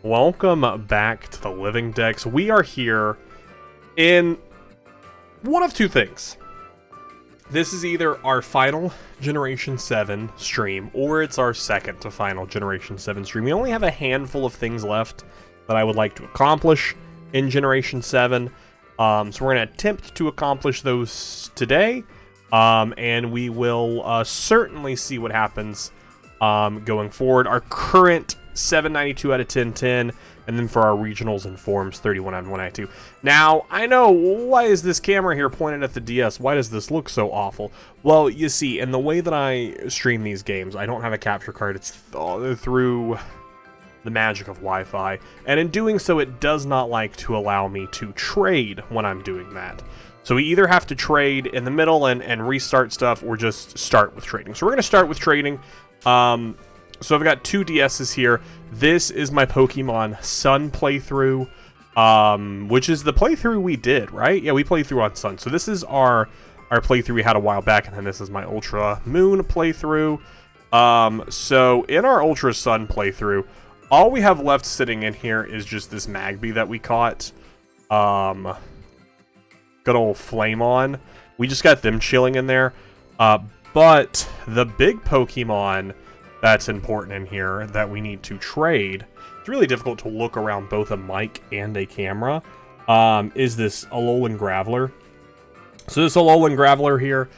Welcome back to the Living Decks. We are here in one of two things. This is either our final Generation 7 stream, or it's our second to final Generation 7 stream. We only have a handful of things left that I would like to accomplish in Generation 7. So we're going to attempt to accomplish those today, and we will certainly see what happens going forward. Our current 792 out of 1010, and then for our regionals and forums, 31 out of 192. Now, I know, why is this camera here pointed at the DS? Why does this look so awful? Well, you see, in the way that I stream these games, I don't have a capture card. It's through the magic of Wi-Fi, and in doing so, it does not like to allow me to trade when I'm doing that. So we either have to trade in the middle and restart stuff, or just start with trading. So we're going to start with trading. So I've got two DSs here. This is my Pokemon Sun playthrough, which is the playthrough we did, right? Yeah, we played through on Sun. So this is our playthrough we had a while back, and then this is my Ultra Moon playthrough. So in our Ultra Sun playthrough, all we have left sitting in here is just this Magby that we caught. Good old Flameon. We just got them chilling in there. But the big Pokemon that's important in here that we need to trade, it's really difficult to look around both a mic and a camera, is this Alolan Graveler. So this Alolan Graveler here,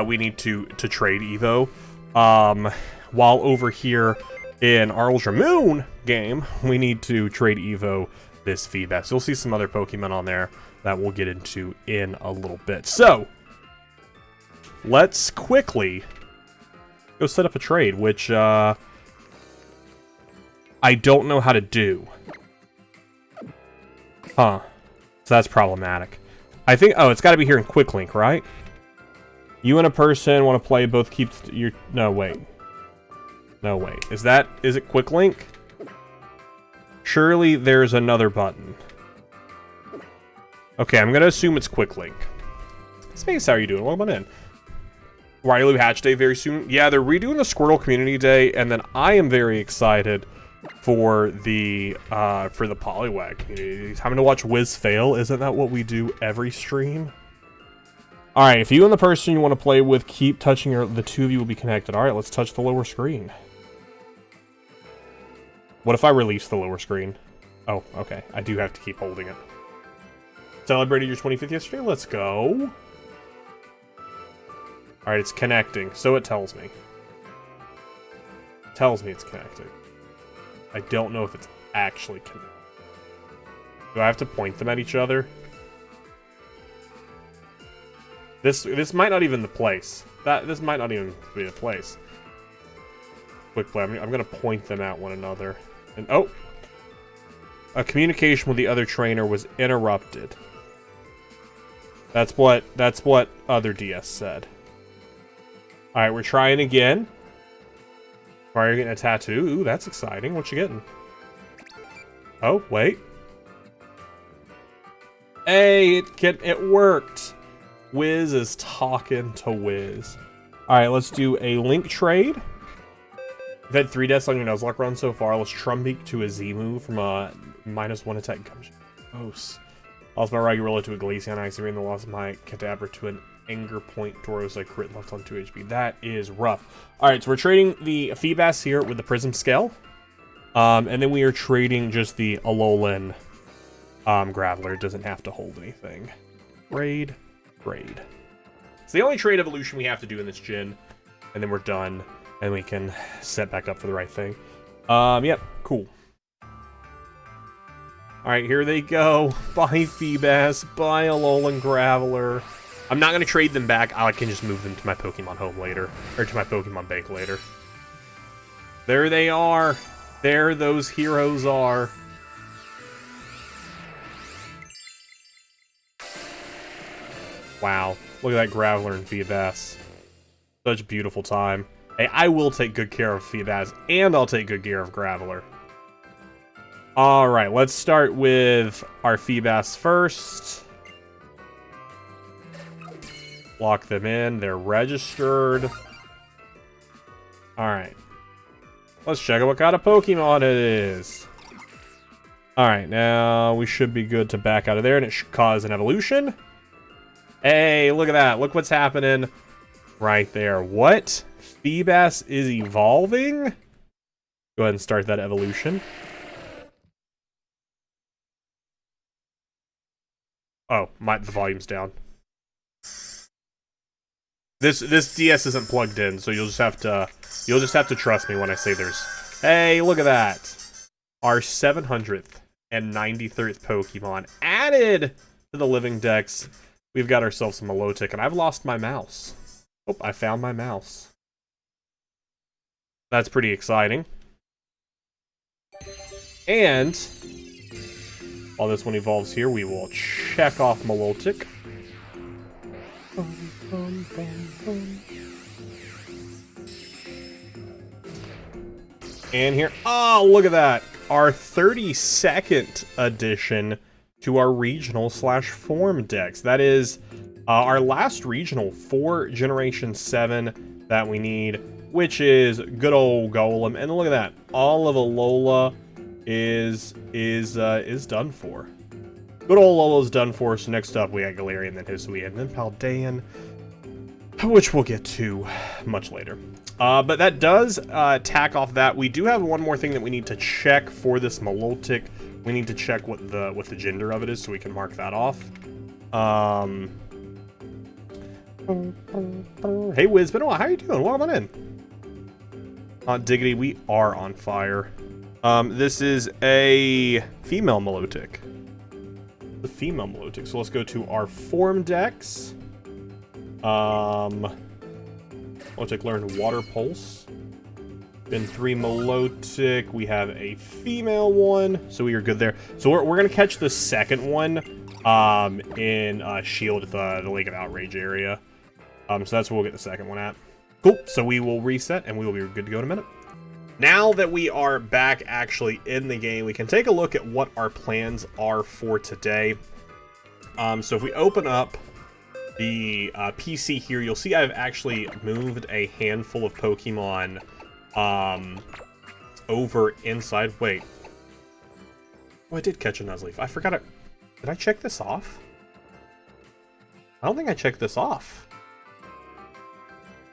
we need to trade Evo. While over here in our Ultra Moon game, we need to trade Evo this feedback. So you'll see some other Pokemon on there that we'll get into in a little bit. So let's quickly go set up a trade, which I don't know how to do. Huh. So that's problematic. I think, oh, it's got to be here in Quick Link, right? You and a person want to play both keep your... No, wait. No, wait. Is it Quick Link? Surely there's another button. Okay, I'm going to assume it's Quick Link. Space, how are you doing? Welcome on in. Riley Hatch Day very soon. Yeah, they're redoing the Squirtle Community Day, and then I am very excited for the Poliwag community. Having to watch Wiz fail, isn't that what we do every stream? Alright, if you and the person you want to play with keep touching the two of you will be connected. Alright, let's touch the lower screen. What if I release the lower screen? Oh, okay. I do have to keep holding it. Celebrated your 25th yesterday? Let's go. Alright, it's connecting, so it tells me. It tells me it's connecting. I don't know if it's actually connected. Do I have to point them at each other? This might not even the place. This might not even be the place. Quick play. I'm gonna point them at one another. And oh! A communication with the other trainer was interrupted. That's what other DS said. Alright, we're trying again. Are you getting a tattoo? Ooh, that's exciting. What you getting? Oh, wait. Hey, it worked. Wiz is talking to Wiz. Alright, let's do a link trade. You've had 3 deaths on your Nuzlocke run so far. Let's Trumbeak to a Z-move from a -1 attack. Gross. Lost my Ragurilla to a Glaceon. I accidentally lost my Kadabra to an Anger Point Doros. I crit left on 2 HP. That is rough. Alright, so we're trading the Feebas here with the Prism Scale. And then we are trading just the Alolan Graveler. It doesn't have to hold anything. Trade. It's the only trade evolution we have to do in this gen. And then we're done. And we can set back up for the right thing. Yep, cool. Alright, here they go. Bye, Feebas. Bye, Alolan Graveler. I'm not going to trade them back. I can just move them to my Pokemon home later. Or to my Pokemon bank later. There they are. There those heroes are. Wow. Look at that Graveler and Feebas. Such a beautiful time. Hey, I will take good care of Feebas, and I'll take good care of Graveler. Alright, let's start with our Feebas first. Lock them in. They're registered. Alright. Let's check out what kind of Pokemon it is. Alright, now we should be good to back out of there, and it should cause an evolution. Hey, look at that. Look what's happening right there. What? Feebas is evolving? Go ahead and start that evolution. Oh, the volume's down. This DS isn't plugged in, so you'll just have to trust me when I say there's. Hey, look at that. Our 700th and 93rd Pokemon added to the living dex. We've got ourselves a Milotic, and I've lost my mouse. Oh, I found my mouse. That's pretty exciting. And while this one evolves here, we will check off Milotic. And here, oh, look at that. Our 32nd addition to our regional / form decks. That is our last regional for Generation 7 that we need, which is good old Golem. And look at that. All of Alola is done for. Good old Lolo's done for, so next up we got Galarian, then Hisui, and then Paldean, which we'll get to much later. But that does tack off that. We do have one more thing that we need to check for this Milotic. We need to check what the gender of it is, so we can mark that off. Hey Wizbin, how you doing? Welcome on in. Diggity, we are on fire. This is a female Milotic. The female Milotic. So let's go to our form decks. Milotic learned Water Pulse. Then 3 Milotic. We have a female one, so we are good there. So we're gonna catch the second one in Shield at the Lake of Outrage area. So that's where we'll get the second one at. Cool. So we will reset, and we will be good to go in a minute. Now that we are back actually in the game, we can take a look at what our plans are for today. So if we open up the PC here, you'll see I've actually moved a handful of Pokemon over inside. Wait. Oh, I did catch a Nuzleaf. I forgot it. Did I check this off? I don't think I checked this off.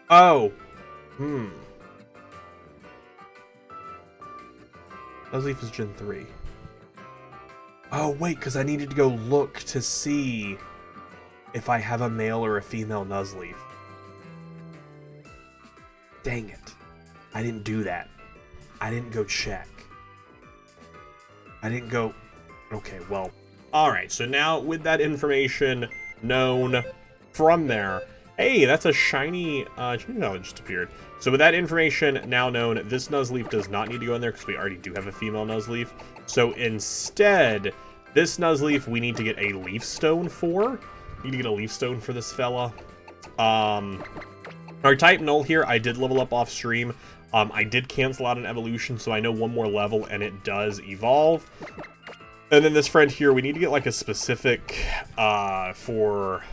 Oh. Nuzleaf is Gen 3. Oh, wait, because I needed to go look to see if I have a male or a female Nuzleaf. Dang it. I didn't do that. I didn't go check. I didn't go... Okay, well. Alright, so now with that information known from there... Hey, that's a shiny... no, it just appeared. So with that information now known, this Nuzleaf does not need to go in there because we already do have a female Nuzleaf. So instead, this Nuzleaf we need to get a Leaf Stone for. We need to get a Leaf Stone for this fella. Our type Null here, I did level up off stream. I did cancel out an evolution, so I know one more level and it does evolve. And then this friend here, we need to get like a specific for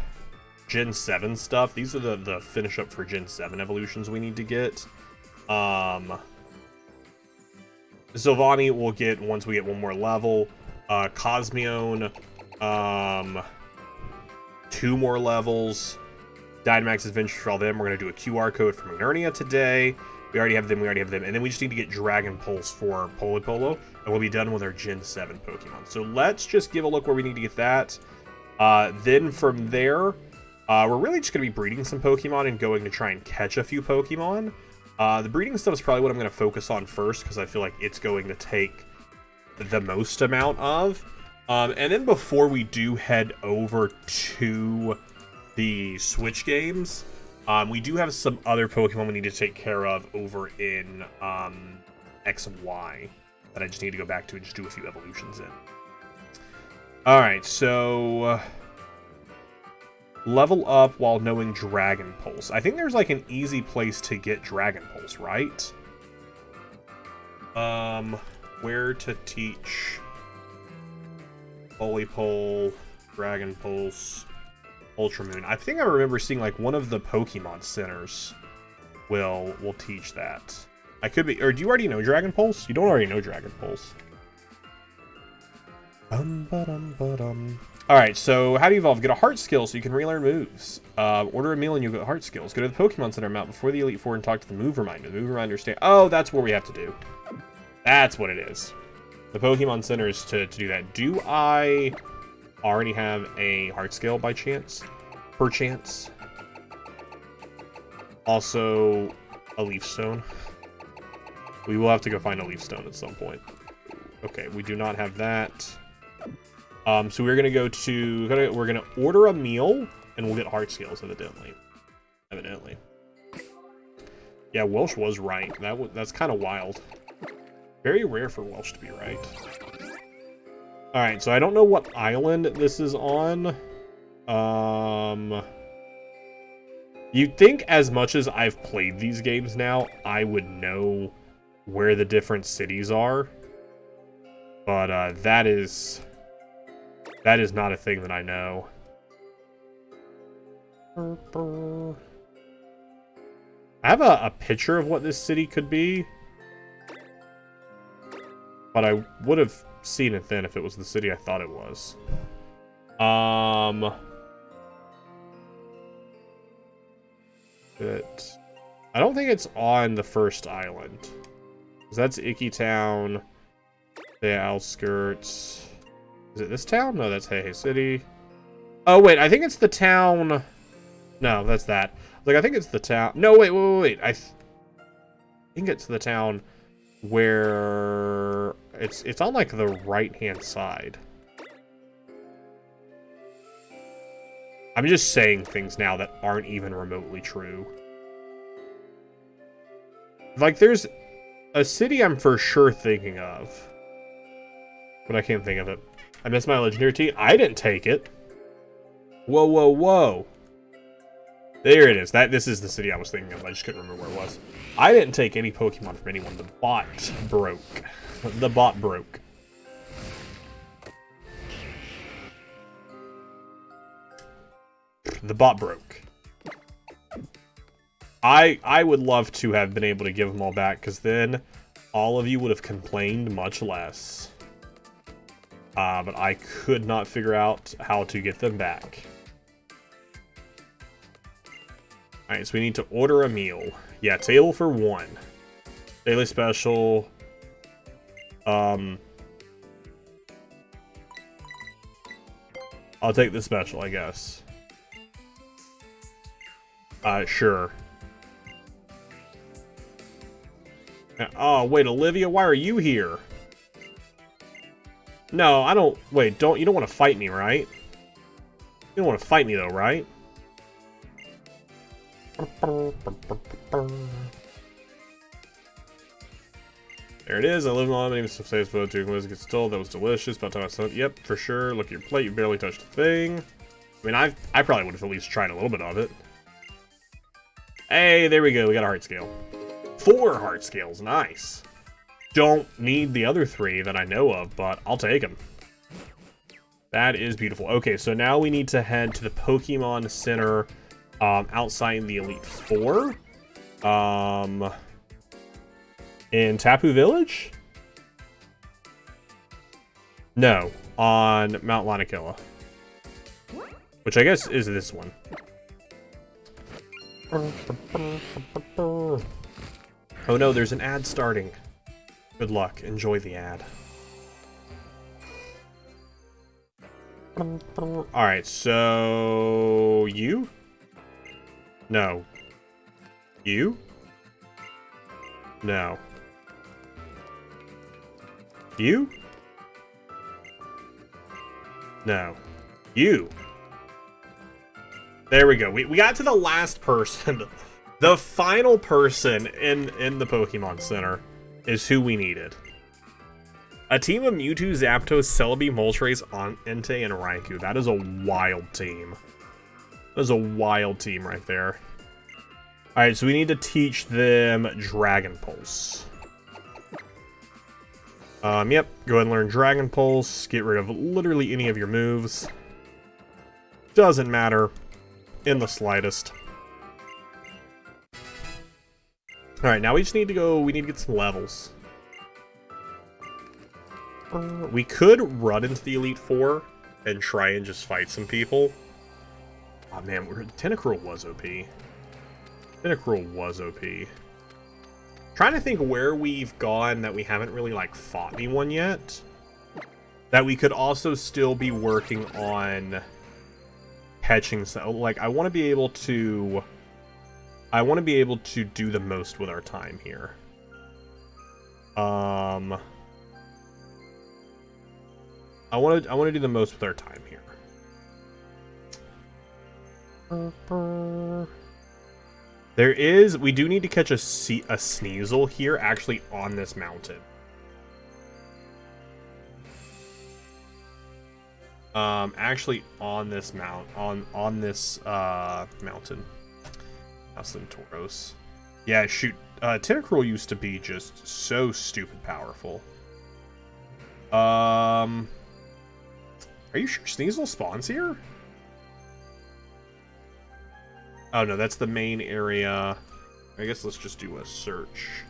Gen 7 stuff. These are the finish up for Gen 7 evolutions we need to get. Sylvani we'll get once we get one more level. Cosmion, 2 more levels. Dynamax Adventure for all them. We're going to do a QR code from Eternia today. We already have them, And then we just need to get Dragon Pulse for Polo, and we'll be done with our Gen 7 Pokemon. So let's just give a look where we need to get that. Then from there, we're really just going to be breeding some Pokemon and going to try and catch a few Pokemon. The breeding stuff is probably what I'm going to focus on first, because I feel like it's going to take the most amount of. And then before we do head over to the Switch games, we do have some other Pokemon we need to take care of over in X and Y that I just need to go back to and just do a few evolutions in. Alright, so... level up while knowing Dragon Pulse. I think there's like an easy place to get Dragon Pulse, right? Where to teach Polypole, Dragon Pulse, Ultramoon. I think I remember seeing like one of the Pokemon centers will teach that. I could be, or do you already know Dragon Pulse? You don't already know Dragon Pulse. Alright, so how do you evolve? Get a heart skill so you can relearn moves. Order a meal and you'll get heart skills. Go to the Pokemon Center mount before the Elite Four and talk to the Move Reminder. The Move Reminder stay. Oh, that's what we have to do. That's what it is. The Pokemon Center is to do that. Do I already have a heart skill by chance? Perchance? Also, a Leaf Stone. We will have to go find a Leaf Stone at some point. Okay, we do not have that. So we're gonna go to we're gonna order a meal and we'll get heart skills evidently. Yeah, Welsh was right. That's kind of wild. Very rare for Welsh to be right. All right, so I don't know what island this is on. You'd think as much as I've played these games now, I would know where the different cities are. But that is not a thing that I know. I have a picture of what this city could be. But I would have seen it then if it was the city I thought it was. But I don't think it's on the first island. 'Cause that's Icky Town. The outskirts. Is it this town? No, that's Hey Hey City. Oh, wait, I think it's the town. No, that's that. Like, I think it's the town. No, wait. I think it's the town where it's on, like, the right-hand side. I'm just saying things now that aren't even remotely true. Like, there's a city I'm for sure thinking of. But I can't think of it. I missed my legendary tea. I didn't take it. Whoa. There it is. This is the city I was thinking of. I just couldn't remember where it was. I didn't take any Pokemon from anyone. The bot broke. The bot broke. The bot broke. I would love to have been able to give them all back, because then all of you would have complained much less. But I could not figure out how to get them back. Alright, so we need to order a meal. Yeah, table for one. Daily special. I'll take the special, I guess. Sure. Oh, wait, Olivia, why are you here? No, I don't... Wait, you don't want to fight me, right? You don't want to fight me, though, right? There it is. I live in my name is Saves Photo 2 get stole. That was delicious. About time I saw it. Yep, for sure. Look at your plate. You barely touched a thing. I mean, I probably would have at least tried a little bit of it. Hey, there we go. We got a heart scale. 4 heart scales. Nice. Don't need the other 3 that I know of, but I'll take them. That is beautiful. Okay, so now we need to head to the Pokemon Center outside the Elite Four. In Tapu Village? No, on Mount Lanakilla. Which I guess is this one. Oh no, there's an ad starting. Good luck. Enjoy the ad. Alright, so... You? No. You? No. You? No. You? There we go. We got to the last person. The final person in the Pokemon Center is who we needed. A team of Mewtwo, Zapdos, Celebi, Moltres, Entei, and Raikou. That is a wild team. That is a wild team right there. Alright, so we need to teach them Dragon Pulse. Yep. Go ahead and learn Dragon Pulse. Get rid of literally any of your moves. Doesn't matter in the slightest. Alright, now we just need to go... We need to get some levels. We could run into the Elite Four and try and just fight some people. Oh man, Tentacruel was OP. Tentacruel was OP. Trying to think where we've gone that we haven't really, like, fought anyone yet. That we could also still be working on catching. So, like, I want to be able to do the most with our time here. I want to do the most with our time here. We do need to catch a Sneasel here, actually, on this mountain. Actually on this mountain. Tauros. Yeah, shoot. Tentacruel used to be just so stupid powerful. Are you sure Sneasel spawns here? Oh no, that's the main area. I guess let's just do a search.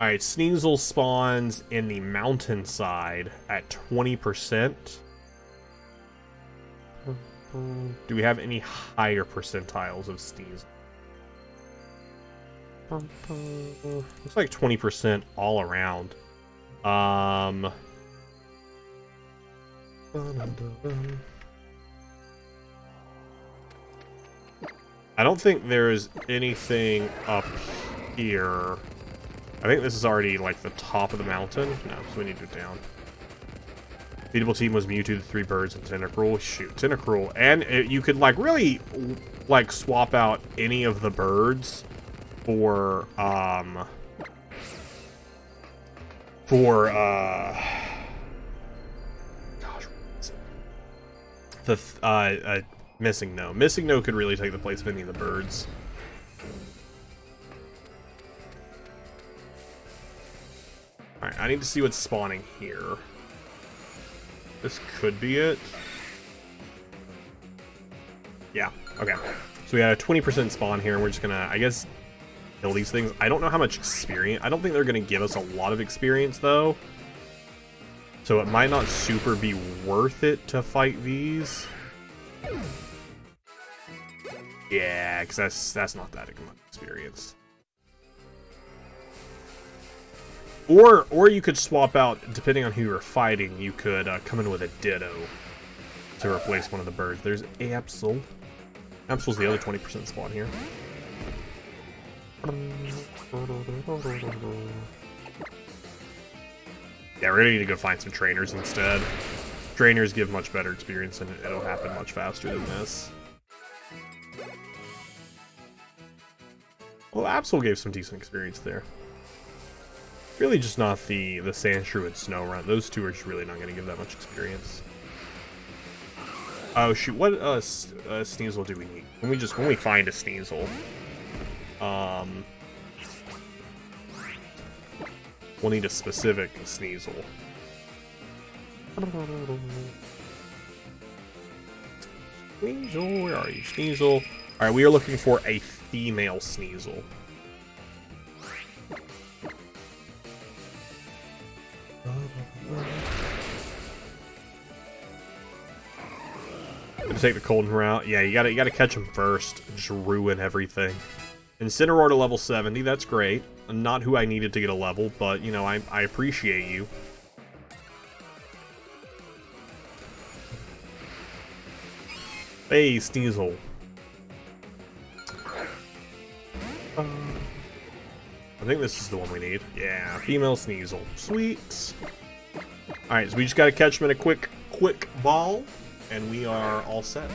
Alright, Sneasel spawns in the mountainside at 20%. Do we have any higher percentiles of Sneasel? Looks like 20% all around. I don't think there's anything up here. I think this is already, like, the top of the mountain. No, so we need to go down. Beatable team was Mewtwo, the 3 birds, and Tentacruel. Shoot, Tentacruel. And you could, like, really, like, swap out any of the birds for, gosh, the, Missing No. Missing No could really take the place of any of the birds. Alright, I need to see what's spawning here. This could be it. Yeah, okay. So we got a 20% spawn here, and we're just gonna, I guess, kill these things. I don't know how much experience. I don't think they're gonna give us a lot of experience, though. So it might not super be worth it to fight these. Yeah, because that's not that much experience. Or you could swap out, depending on who you're fighting, you could come in with a Ditto to replace one of the birds. There's Absol. Absol's the other 20% spawn here. Yeah, we're gonna need to go find some trainers instead. Trainers give much better experience, and it'll happen much faster than this. Well, Absol gave some decent experience there. Really just not the Sandshrew and Snorunt. Those two are just really not going to give that much experience. Oh shoot, what Sneasel do we need? When we find a Sneasel. We'll need a specific Sneasel. Sneasel, where are you? Sneasel. Alright, we are looking for a female Sneasel. Gonna take the Colton route. Yeah, you gotta catch him first. Just ruin everything. Incineroar to level 70, that's great. Not who I needed to get a level, but, you know, I appreciate you. Hey, Sneasel. I think this is the one we need. Yeah, female Sneasel. Sweet. Alright, so we just gotta catch him in a quick ball, and we are all set.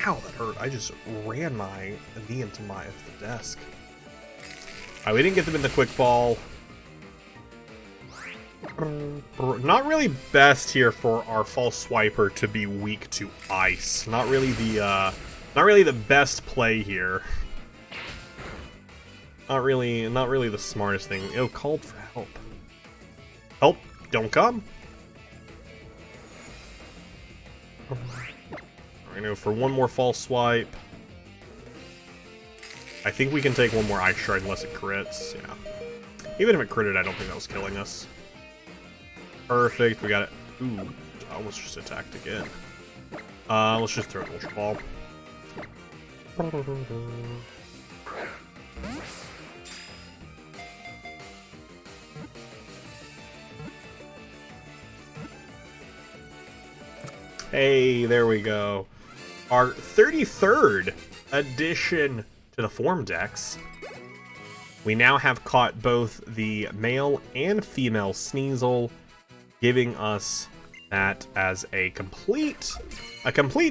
Ow, that hurt. I just ran my knee into the desk. Alright, we didn't get them in the quick ball. Not really best here for our false swiper to be weak to ice. Not really the best play here. Not really the smartest thing. Oh, called for help. Help, don't come. Alright, gonna go for one more false swipe. I think we can take one more Ice Shard unless it crits. Yeah. Even if it critted, I don't think that was killing us. Perfect. We got it. Ooh. I almost just attacked again. Let's just throw an Ultra Ball. Hey, there we go. Our 33rd addition to the form decks. We now have caught both the male and female Sneasel, giving us that as a complete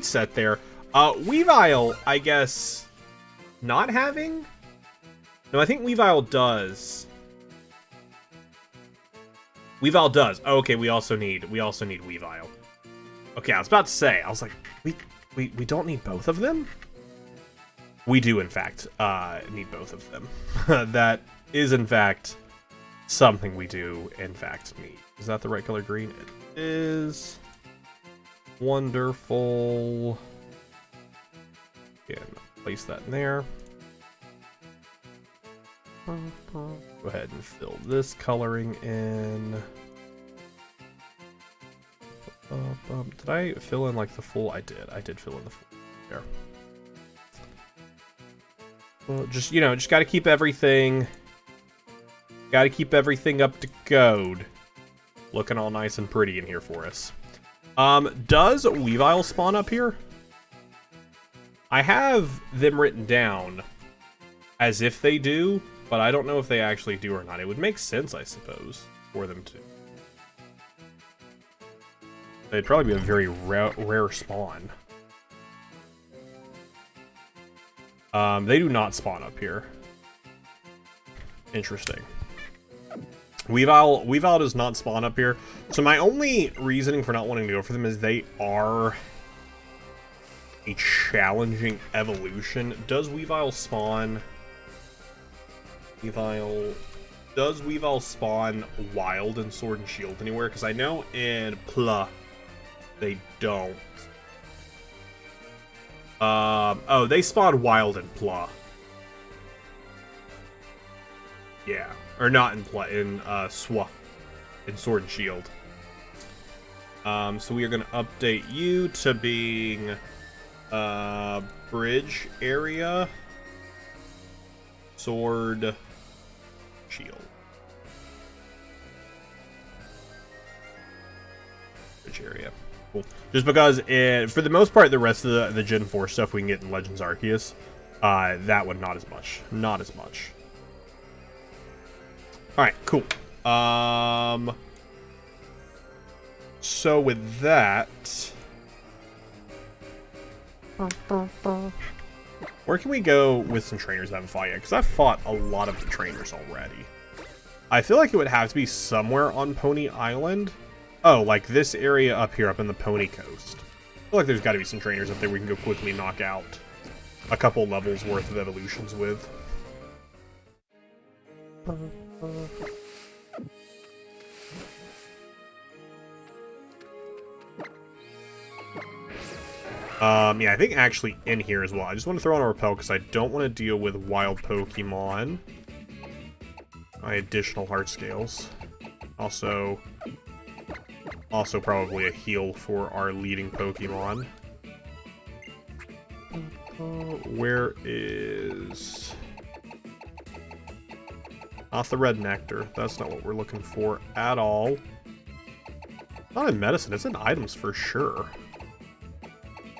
set there. Weavile, I guess, not having? No, I think Weavile does. Weavile does. Oh, okay, we also need Weavile. Okay, I was about to say, I was like, we don't need both of them? We do, in fact, need both of them. That is, in fact, something we do, in fact, need. Is that the right color green? It is. Wonderful. Again, place that in there. Go ahead and fill this coloring in. Did I fill in like the full? I did. I did fill in the full there. Well, just, you know, just got to keep everything. Got to keep everything up to code. Looking all nice and pretty in here for us. Does Weavile spawn up here? I have them written down as if they do, but I don't know if they actually do or not. It would make sense, I suppose, for them to. They'd probably be a very rare spawn. They do not spawn up here. Interesting. Weavile does not spawn up here. So my only reasoning for not wanting to go for them is they are a challenging evolution. Does Weavile spawn? Does Weavile spawn wild in Sword and Shield anywhere? Because I know in Pla they don't. Oh, they spawn wild in Pla. Yeah. Or not in Pla, in Swa. In Sword and Shield. So we are going to update you to being bridge area. Sword Shield. Bridge area. Cool. Just because, for the most part, the rest of the Gen 4 stuff we can get in Legends Arceus. That one, not as much. Not as much. Alright, cool. So with that... Where can we go with some trainers that haven't fought yet? Because I've fought a lot of the trainers already. I feel like it would have to be somewhere on Pony Island. Oh, like this area up here, up in the Pony Coast. I feel like there's got to be some trainers up there we can go quickly knock out a couple levels worth of evolutions with. Yeah, I think actually in here as well. I just want to throw on a repel because I don't want to deal with wild Pokemon. My additional heart scales. Also probably a heal for our leading Pokemon. Where is... Not the red nectar. That's not what we're looking for at all. Not in medicine. It's in items for sure.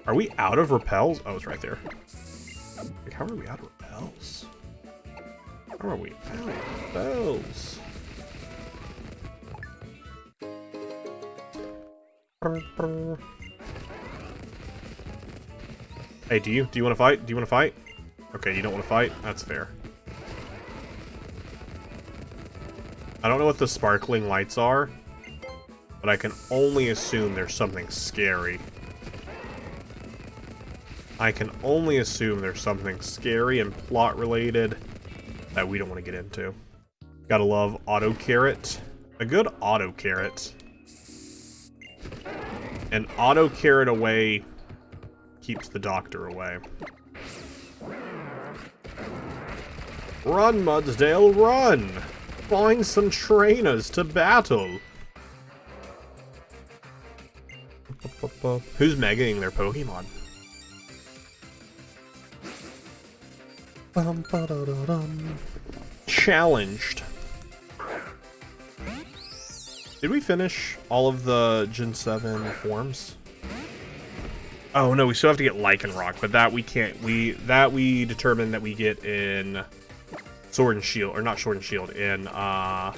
Are we out of repels? Oh, it's right there. Like, how are we out of repels? How are we out of repels? Hey, do you want to fight? Do you want to fight? Okay, you don't want to fight? That's fair. I don't know what the sparkling lights are, but I can only assume there's something scary. I can only assume there's something scary and plot related that we don't want to get into. Gotta love auto carrot. A good auto carrot. An auto carrot away keeps the doctor away. Run, Mudsdale, run! Find some trainers to battle. Who's megaing their Pokemon? Challenged. Did we finish all of the Gen 7 forms? Oh no, we still have to get Lycanroc, but that we can't. We determined that we get in Sword and Shield, or not Sword and Shield, in Aldea.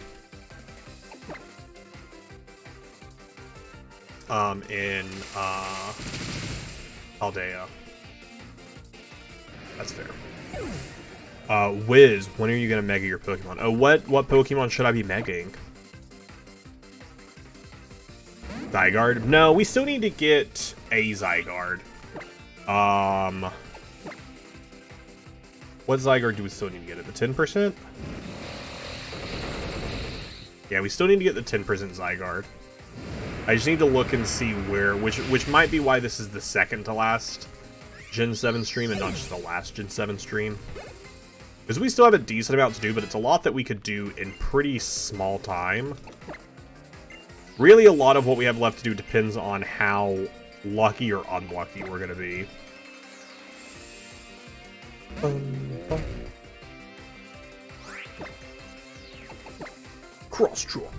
That's fair. Wiz, when are you gonna mega your Pokemon? Oh, what Pokemon should I be megaing? Zygarde? No, we still need to get a Zygarde. What Zygarde do we still need to get at the 10%? Yeah, we still need to get the 10% Zygarde. I just need to look and see where, which might be why this is the second to last Gen 7 stream and not just the last Gen 7 stream. Because we still have a decent amount to do, but it's a lot that we could do in pretty small time. Really, a lot of what we have left to do depends on how lucky or unlucky we're going to be. Cross drop.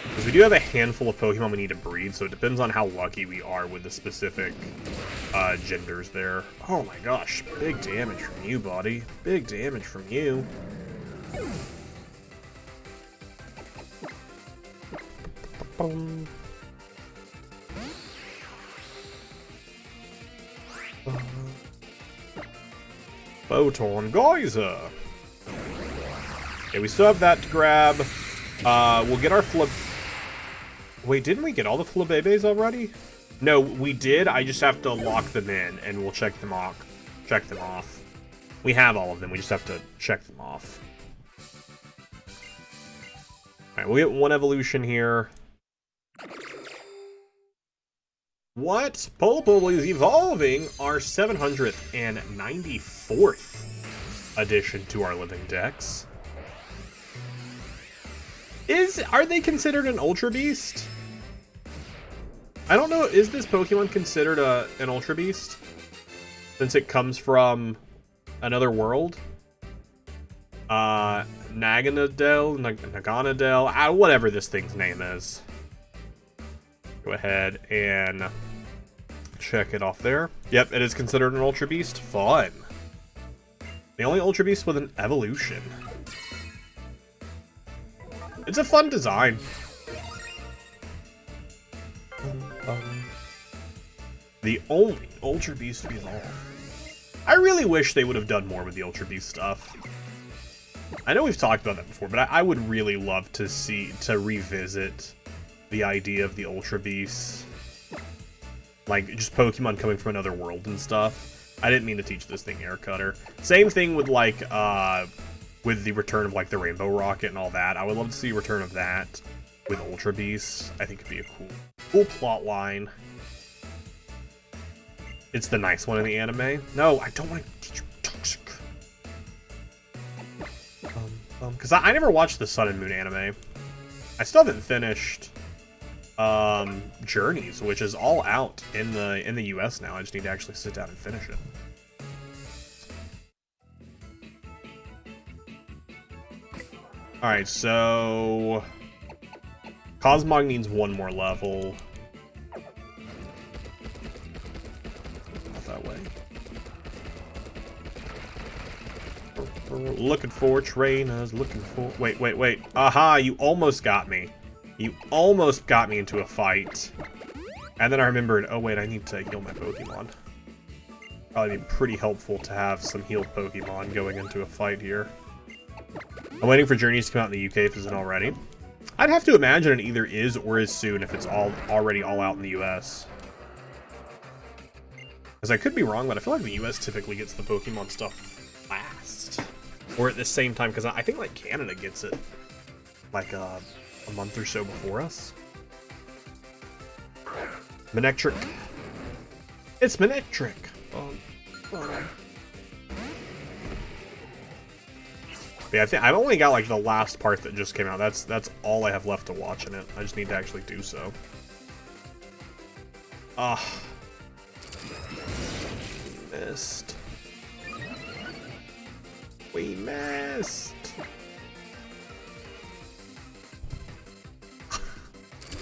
Because we do have a handful of Pokemon we need to breed, so it depends on how lucky we are with the specific genders there. Oh my gosh, big damage from you, buddy. Big damage from you. Photon Geyser. Okay, we still have that to grab. We'll get our flip. Wait, didn't we get all the Flabébés already? No, we did. I just have to lock them in, and we'll check them off. We have all of them. We just have to check them off. All right, we'll get one evolution here. What? Polo is evolving our 794th addition to our living dex. Are they considered an Ultra Beast? I don't know. Is this Pokemon considered an Ultra Beast? Since it comes from another world? Naganadel, whatever this thing's name is. Go ahead and check it off there. Yep, it is considered an Ultra Beast. Fun. The only Ultra Beast with an evolution. It's a fun design. The only Ultra Beast to evolve. I really wish they would have done more with the Ultra Beast stuff. I know we've talked about that before, but I would really love to revisit the idea of the Ultra Beasts. Like, just Pokemon coming from another world and stuff. I didn't mean to teach this thing Air Cutter. Same thing with, like, with the return of, like, the Rainbow Rocket and all that. I would love to see a return of that with Ultra Beasts. I think it'd be a cool plot line. It's the nice one in the anime. No, I don't want to teach you Toxic. Because I never watched the Sun and Moon anime. I still haven't finished Journeys, which is all out in the US now. I just need to actually sit down and finish it. Alright, so Cosmog needs one more level. Not that way. Looking for trainers, looking for... Wait. Aha, you almost got me. You almost got me into a fight. And then I remembered, oh wait, I need to heal my Pokemon. Probably be pretty helpful to have some healed Pokemon going into a fight here. I'm waiting for Journeys to come out in the UK if it isn't already. I'd have to imagine it either is or is soon if it's already all out in the US. Because I could be wrong, but I feel like the US typically gets the Pokemon stuff last. Or at the same time, because I think like Canada gets it like a month or so before us. Manectric. It's Manectric. Yeah, I think I've only got like the last part that just came out. That's all I have left to watch in it. I just need to actually do so. Missed. We missed.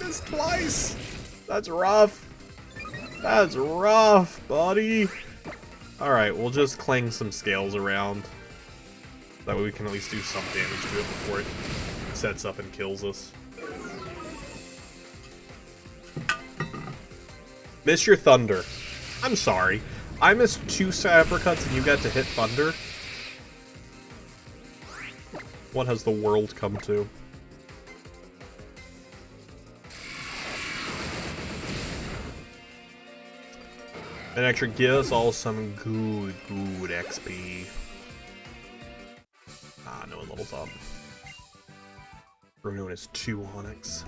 Missed twice. That's rough. That's rough, buddy. All right, we'll just clang some scales around. That way we can at least do some damage to it before it sets up and kills us. Miss your thunder. I'm sorry. I missed 2 uppercuts and you got to hit thunder. What has the world come to? And actually give us all some good XP. Ah, no one levels up. Bruno is 2 Onyx.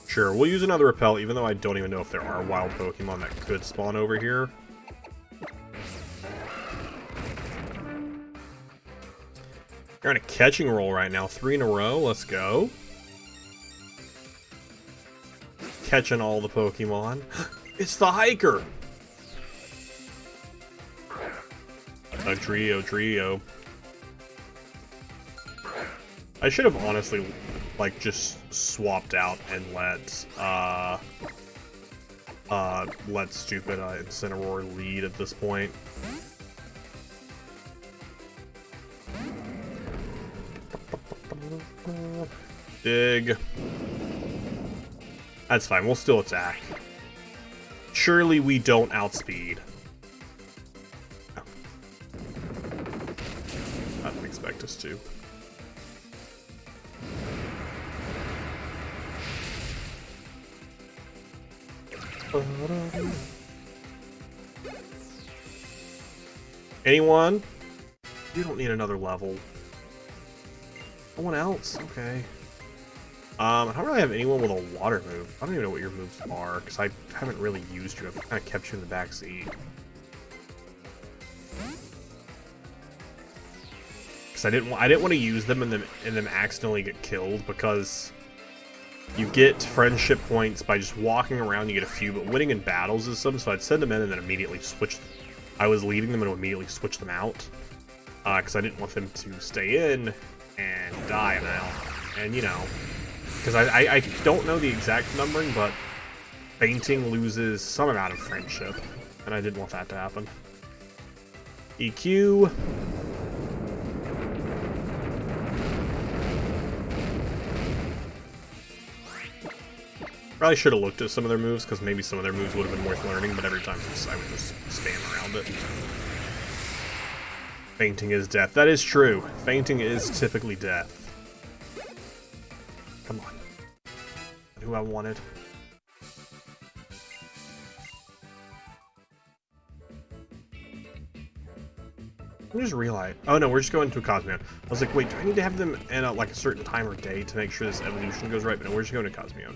Sure, we'll use another repel, even though I don't even know if there are wild Pokemon that could spawn over here. You're on a catching roll right now, 3 in a row. Let's go. Catching all the Pokemon. It's the hiker! A trio. I should have honestly, like, just swapped out and let stupid Incineroar lead at this point. Dig. That's fine, we'll still attack. Surely we don't outspeed. No. I didn't expect us to. Anyone? You don't need another level. No one else? Okay. I don't really have anyone with a water move. I don't even know what your moves are, because I haven't really used you. I've kind of kept you in the back seat. Because I didn't want to use them and them accidentally get killed, because you get friendship points by just walking around. You get a few, but winning in battles is some. So I'd send them in and then immediately switch. I was leaving them and immediately switch them out, because I didn't want them to stay in and die now. And you know. Because I don't know the exact numbering, but fainting loses some amount of friendship, and I didn't want that to happen. EQ. Probably should have looked at some of their moves, because maybe some of their moves would have been worth learning, but every time I would just spam around it. Fainting is death. That is true. Fainting is typically death. Come on. Who I wanted. I just realized. Oh no, we're just going to a Cosmeo. I was like, wait, do I need to have them in like a certain time or day to make sure this evolution goes right? But no, we're just going to Cosmeo.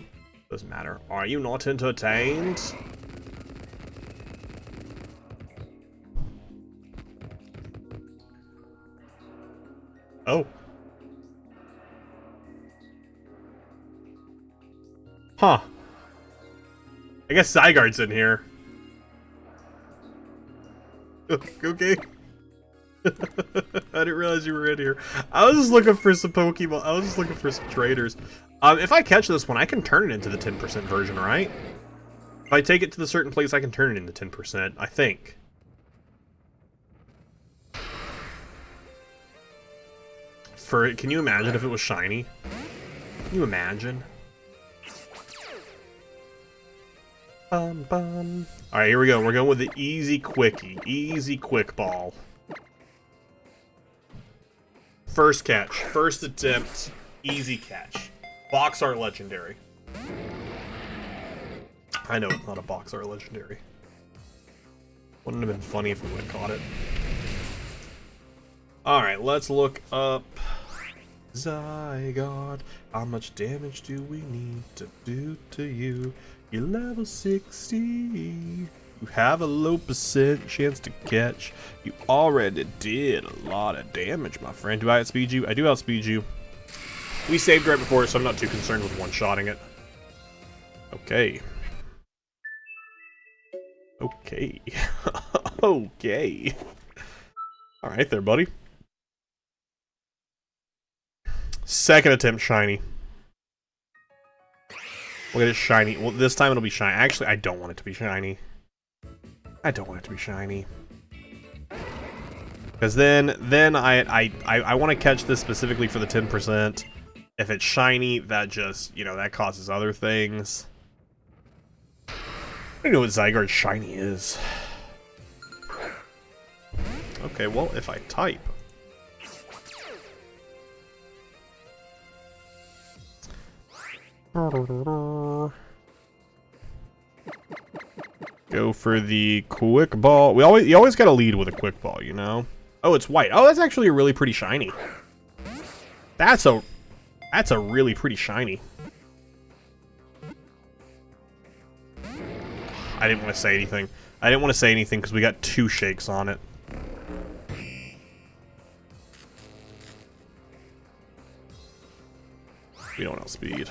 Doesn't matter. Are you not entertained? Oh. Huh. I guess Zygarde's in here. Okay. I didn't realize you were in here. I was just looking for some Pokemon. I was just looking for some traders. If I catch this one, I can turn it into the 10% version, right? If I take it to the certain place, I can turn it into 10%, I think. Can you imagine if it was shiny? Can you imagine? Alright, here we go. We're going with the easy quickie. Easy quick ball. First catch. First attempt. Easy catch. Box art legendary. I know it's not a box art legendary. Wouldn't have been funny if we would have caught it. Alright, let's look up Zygarde, how much damage do we need to do to you? You're level 60. You have a low percent chance to catch. You already did a lot of damage, my friend. Do I outspeed you? I do outspeed you. We saved right before, so I'm not too concerned with one-shotting it. Okay. Okay. Okay. Alright there, buddy. Second attempt shiny. We'll get it shiny. Well, this time it'll be shiny. Actually, I don't want it to be shiny. I don't want it to be shiny. Because then I want to catch this specifically for the 10%. If it's shiny, that just, you know, that causes other things. I don't know what Zygarde shiny is. Okay, well, if I type. Go for the quick ball. You always gotta lead with a quick ball, you know? Oh, it's white. Oh, that's actually a really pretty shiny. That's a really pretty shiny. I didn't want to say anything. I didn't want to say anything because we got 2 shakes on it. We don't outspeed.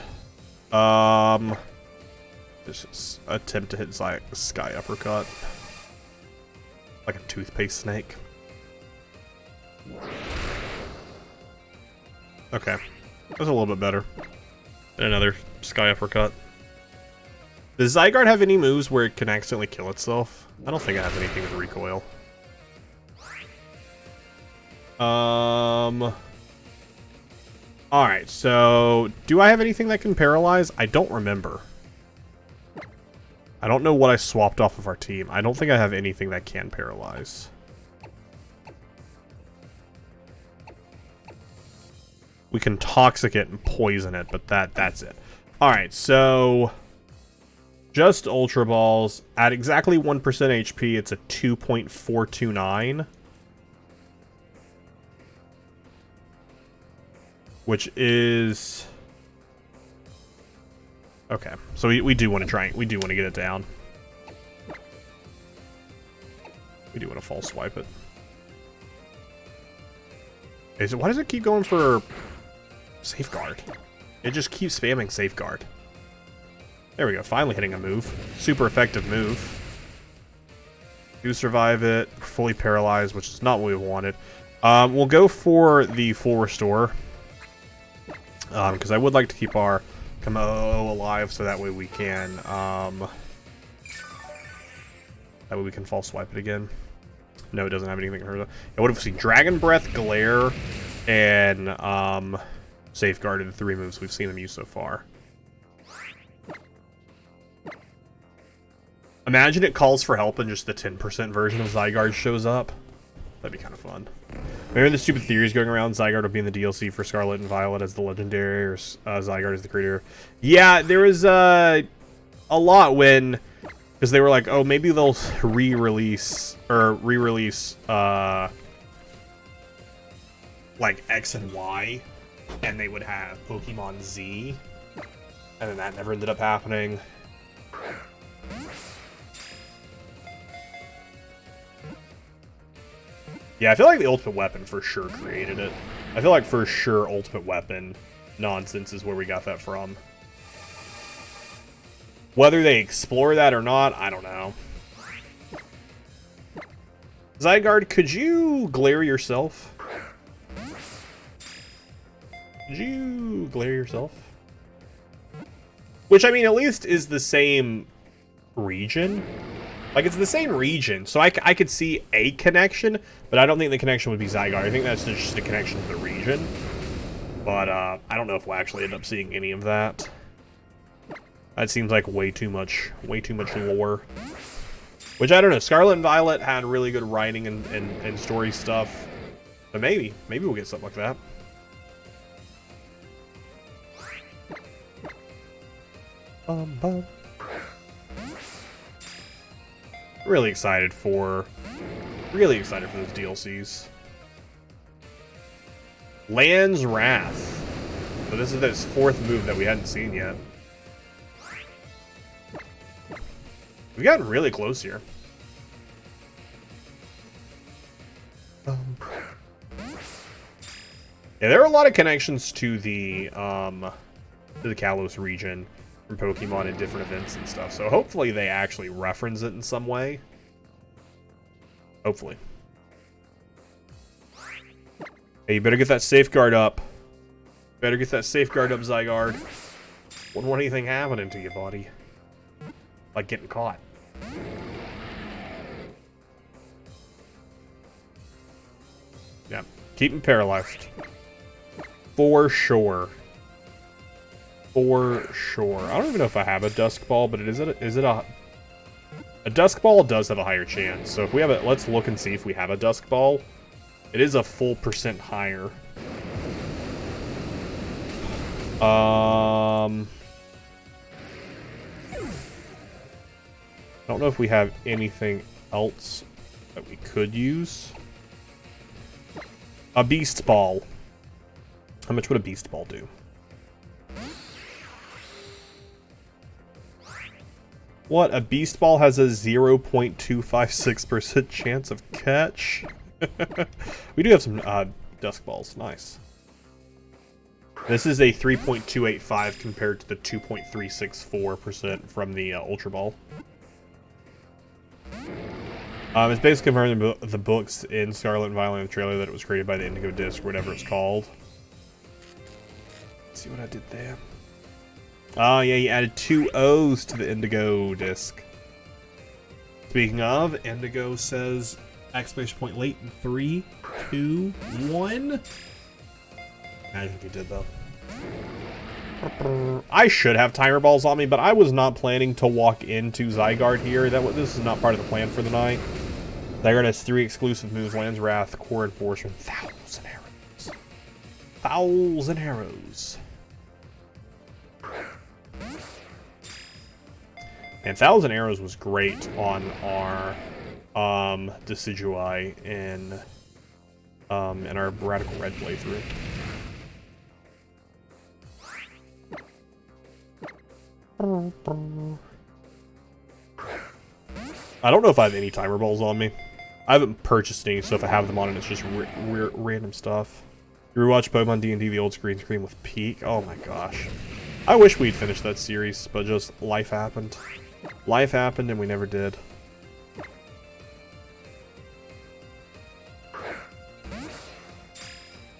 This is attempt to hit Sky Uppercut. Like a toothpaste snake. Okay. That's a little bit better. And another Sky Uppercut. Does Zygarde have any moves where it can accidentally kill itself? I don't think it has anything with recoil. Alright, so do I have anything that can paralyze? I don't remember. I don't know what I swapped off of our team. I don't think I have anything that can paralyze. We can toxic it and poison it, but that's it. Alright, so just Ultra Balls. At exactly 1% HP, it's a 2.429. Which is... Okay, so we do want to try. We do want to get it down. We do want to false swipe it. Why does it keep going for Safeguard? It just keeps spamming Safeguard. There we go, finally hitting a move. Super effective move. Do survive it. Fully paralyzed, which is not what we wanted. We'll go for the full restore. Because I would like to keep our Camo alive, so that way we can, false swipe it again. No, it doesn't have anything in her. I would have seen Dragon Breath, Glare, and Safeguard, the 3 moves we've seen them use so far. Imagine it calls for help and just the 10% version of Zygarde shows up. That'd be kind of fun. Remember the stupid theories going around Zygarde would be in the DLC for Scarlet and Violet as the legendary, or Zygarde as the creator? Yeah, there was a lot when... Because they were like, oh, maybe they'll re-release like X and Y, and they would have Pokemon Z, and then that never ended up happening. Yeah, I feel like the Ultimate Weapon for sure created it. I feel like for sure Ultimate Weapon nonsense is where we got that from. Whether they explore that or not, I don't know. Zygarde, could you glare yourself? Could you glare yourself? Which, I mean, at least is the same region. Like, it's the same region, so I could see a connection, but I don't think the connection would be Zygarde. I think that's just a connection to the region. But, I don't know if we'll actually end up seeing any of that. That seems like way too much lore. Which, I don't know, Scarlet and Violet had really good writing and story stuff. But maybe we'll get something like that. Really excited for those DLCs. Land's Wrath. So this is this fourth move that we hadn't seen yet. We've gotten really close here. Yeah, there are a lot of connections to the Kalos region from Pokemon in different events and stuff. So hopefully they actually reference it in some way. Hopefully. Hey, you better get that safeguard up. Better get that safeguard up, Zygarde. Wouldn't want anything happening to you, buddy. Like getting caught. Yeah, keep him paralyzed. For sure. For sure. I don't even know if I have a Dusk Ball, but is it a Dusk Ball does have a higher chance. So if we have it, let's look and see if we have a Dusk Ball. It is a full % higher. I don't know if we have anything else that we could use. A Beast Ball. How much would a Beast Ball do? What? A Beast Ball has a 0.256% chance of catch? We do have some Dusk Balls. Nice. This is a 3.285 compared to the 2.364% from the Ultra Ball. It's basically confirming the books in Scarlet and Violet in the trailer that it was created by the Indigo Disc, or whatever it's called. Let's see what I did there. Oh, yeah, you added 2 O's to the Indigo Disc. Speaking of, Indigo says exclamation point late in 3, 2, 1. I think you did, though. I should have timer balls on me, but I was not planning to walk into Zygarde here. This is not part of the plan for the night. Zygarde has 3 exclusive moves: Land's Wrath, Core Enforcement, Fowls and Arrows. Fowls and Arrows. And Fowls and Arrows was great on our Decidueye in our Radical Red playthrough. I don't know if I have any timer balls on me. I haven't purchased any, so if I have them on it, it's just random stuff. You rewatch Pokemon D&D the old screen with Peak. Oh my gosh. I wish we'd finished that series, but just life happened. Life happened and we never did.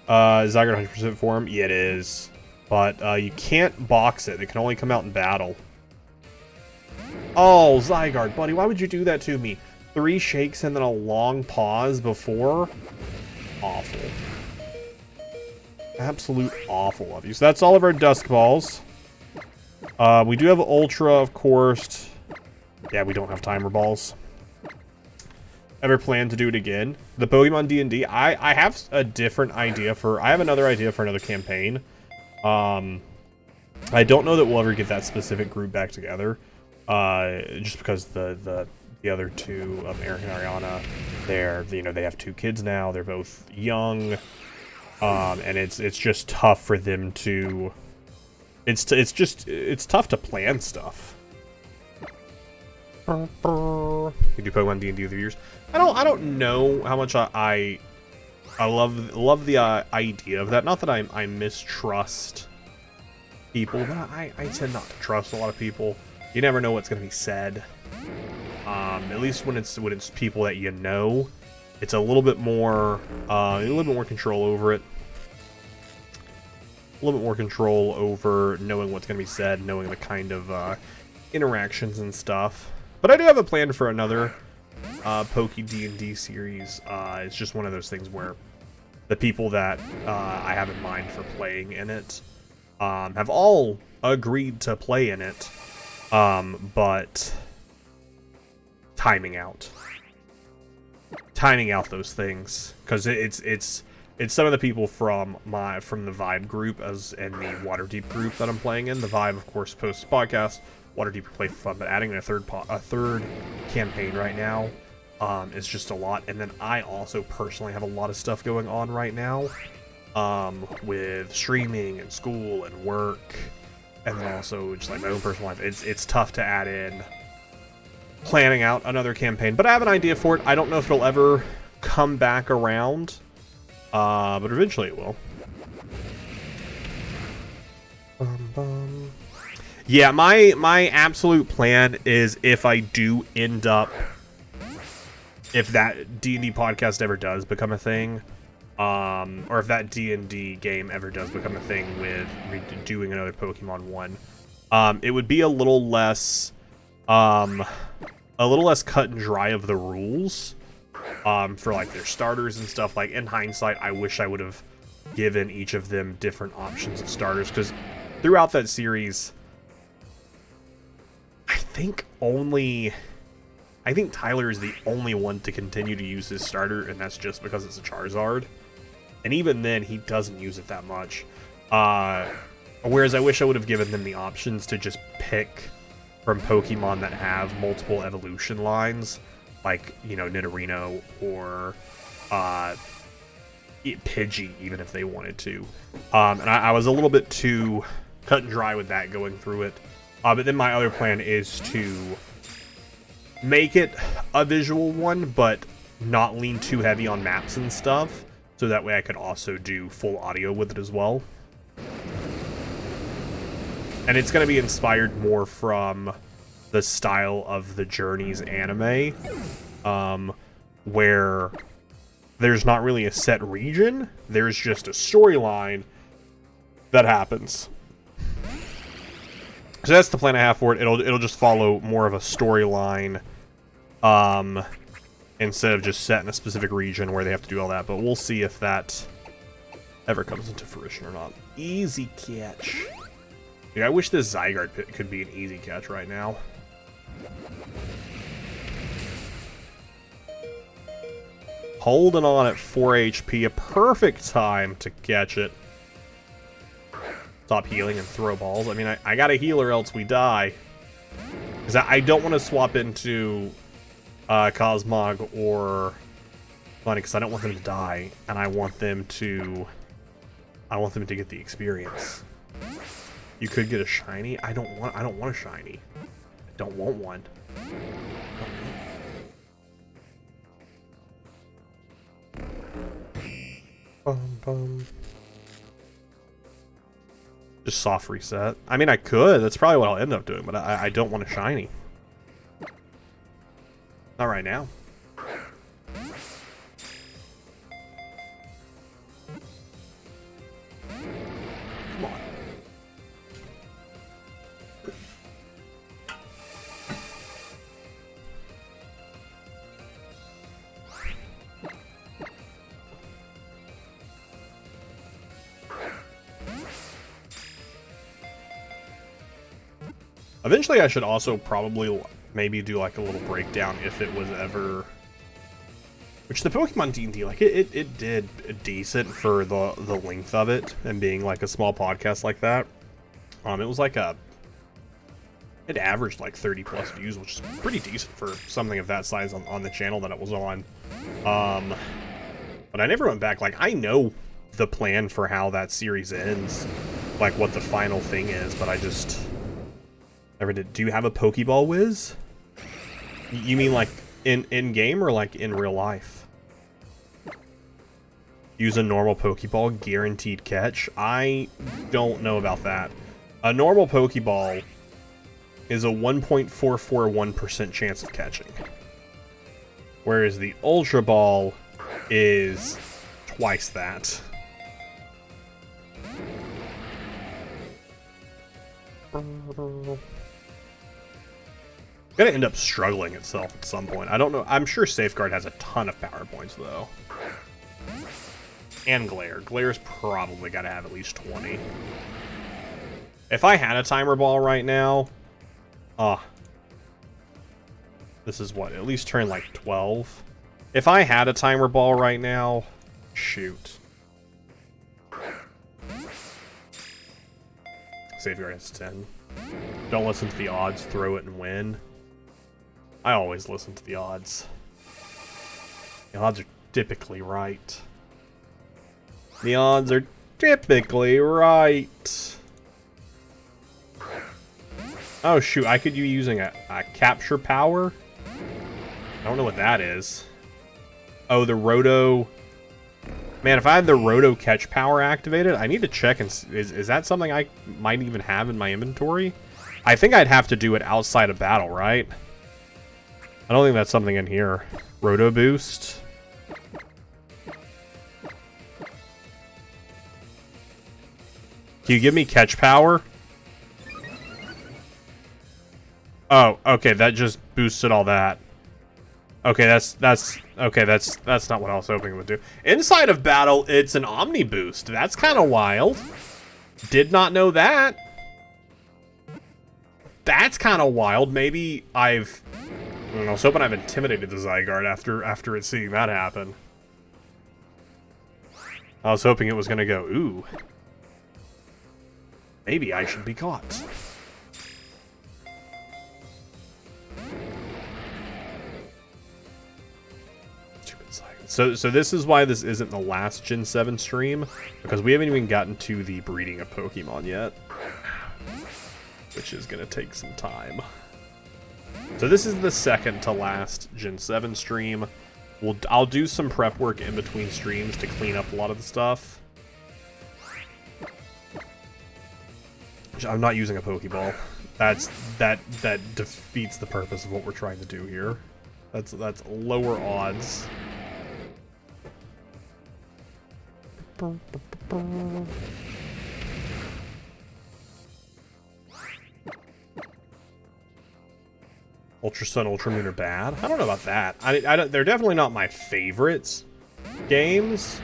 Zygarde 100% form? Yeah, it is. But you can't box it. It can only come out in battle. Oh, Zygarde, buddy, why would you do that to me? 3 shakes and then a long pause before? Awful. Absolute awful of you. So that's all of our Dusk Balls. We do have Ultra, of course. Yeah, we don't have Timer Balls. Ever plan to do it again? The Pokemon D&D, I have a different idea for... I have another idea for another campaign. I don't know that we'll ever get that specific group back together. Just because the other two, Eric and Ariana, they have 2 kids now. They're both young, and it's just tough for them to. It's tough to plan stuff. You do Pokemon D&D over the years. I don't know how much I love the idea of that. Not that I mistrust people, but I tend not to trust a lot of people. You never know what's going to be said. At least when it's people that you know, it's a little bit more control over it. A little bit more control over knowing what's going to be said, knowing the kind of interactions and stuff. But I do have a plan for another Poke D&D series. It's just one of those things where the people that I have in mind for playing in it have all agreed to play in it. But timing out those things, because it's some of the people from the Vibe group and the Waterdeep group that I'm playing in. The Vibe, of course, posts podcast. Waterdeep play for fun, but adding a third campaign right now is just a lot. And then I also personally have a lot of stuff going on right now. with streaming and school and work, and then also just like my own personal life, it's tough to add in planning out another campaign. But I have an idea for it. I don't know if it'll ever come back around, but eventually it will. Yeah, my absolute plan is if I do end up, if that D&D podcast ever does become a thing, or if that D&D game ever does become a thing with doing another Pokemon one, it would be a little less cut and dry of the rules, for like their starters and stuff. Like in hindsight, I wish I would have given each of them different options of starters, because throughout that series, I think Tyler is the only one to continue to use his starter, and that's just because it's a Charizard. And even then, he doesn't use it that much. Whereas I wish I would have given them the options to just pick from Pokemon that have multiple evolution lines, like, you know, Nidorino or Pidgey, even if they wanted to. And I was a little bit too cut and dry with that going through it. But then my other plan is to make it a visual one, but not lean too heavy on maps and stuff, so that way I could also do full audio with it as well. And it's going to be inspired more from the style of the Journeys anime, where there's not really a set region, there's just a storyline that happens. So that's the plan I have for it. It'll just follow more of a storyline, instead of just set in a specific region where they have to do all that. But we'll see if that ever comes into fruition or not. Easy catch. Dude, I wish this Zygarde pit could be an easy catch right now. Holding on at 4 HP, a perfect time to catch it. Stop healing and throw balls. I mean, I gotta heal or else we die. Because I don't want to swap into Cosmog or Bunny, because I don't want them to die, and I want them to get the experience. You could get a shiny. I don't want a shiny. I don't want one. Just soft reset. I mean, I could. That's probably what I'll end up doing, but I don't want a shiny. Not right now. Come on. Eventually, I should also probably maybe do like a little breakdown if it was ever, which the Pokemon D&D, like it did decent for the length of it and being like a small podcast like that. It was like it averaged like 30 plus views, which is pretty decent for something of that size on the channel that it was on. But I never went back. Like, I know the plan for how that series ends, like what the final thing is, but I just never did. Do you have a Pokeball Whiz? You mean like in game or like in real life? Use a normal Pokeball, guaranteed catch? I don't know about that. A normal Pokeball is a 1.441% chance of catching, whereas the Ultra Ball is twice that. Gonna end up struggling itself at some point. I don't know. I'm sure Safeguard has a ton of power points though. And Glare. Glare's probably gotta have at least 20. If I had a timer ball right now, this is what, at least turn like 12. If I had a timer ball right now, shoot. Safeguard has 10. Don't listen to the odds, throw it and win. I always listen to the odds. The odds are typically right. The odds are typically right. Oh shoot, I could be using a capture power? I don't know what that is. Oh, the Roto... Man, if I had the Roto catch power activated, I need to check and is that something I might even have in my inventory? I think I'd have to do it outside of battle, right? I don't think that's something in here. Roto boost. Can you give me catch power? Oh, okay, that just boosted all that. Okay, that's not what I was hoping it would do. Inside of battle, it's an Omni boost. That's kind of wild. Did not know that. That's kind of wild. Maybe I was hoping I've intimidated the Zygarde after it seeing that happen. I was hoping it was gonna go, ooh. Maybe I should be caught. So this is why this isn't the last Gen 7 stream, because we haven't even gotten to the breeding of Pokemon yet, which is going to take some time. So this is the second to last Gen 7 stream. I'll do some prep work in between streams to clean up a lot of the stuff. I'm not using a Pokeball. That defeats the purpose of what we're trying to do here. That's lower odds. Ultra Sun, Ultra Moon are bad. I don't know about that. They're definitely not my favorites games,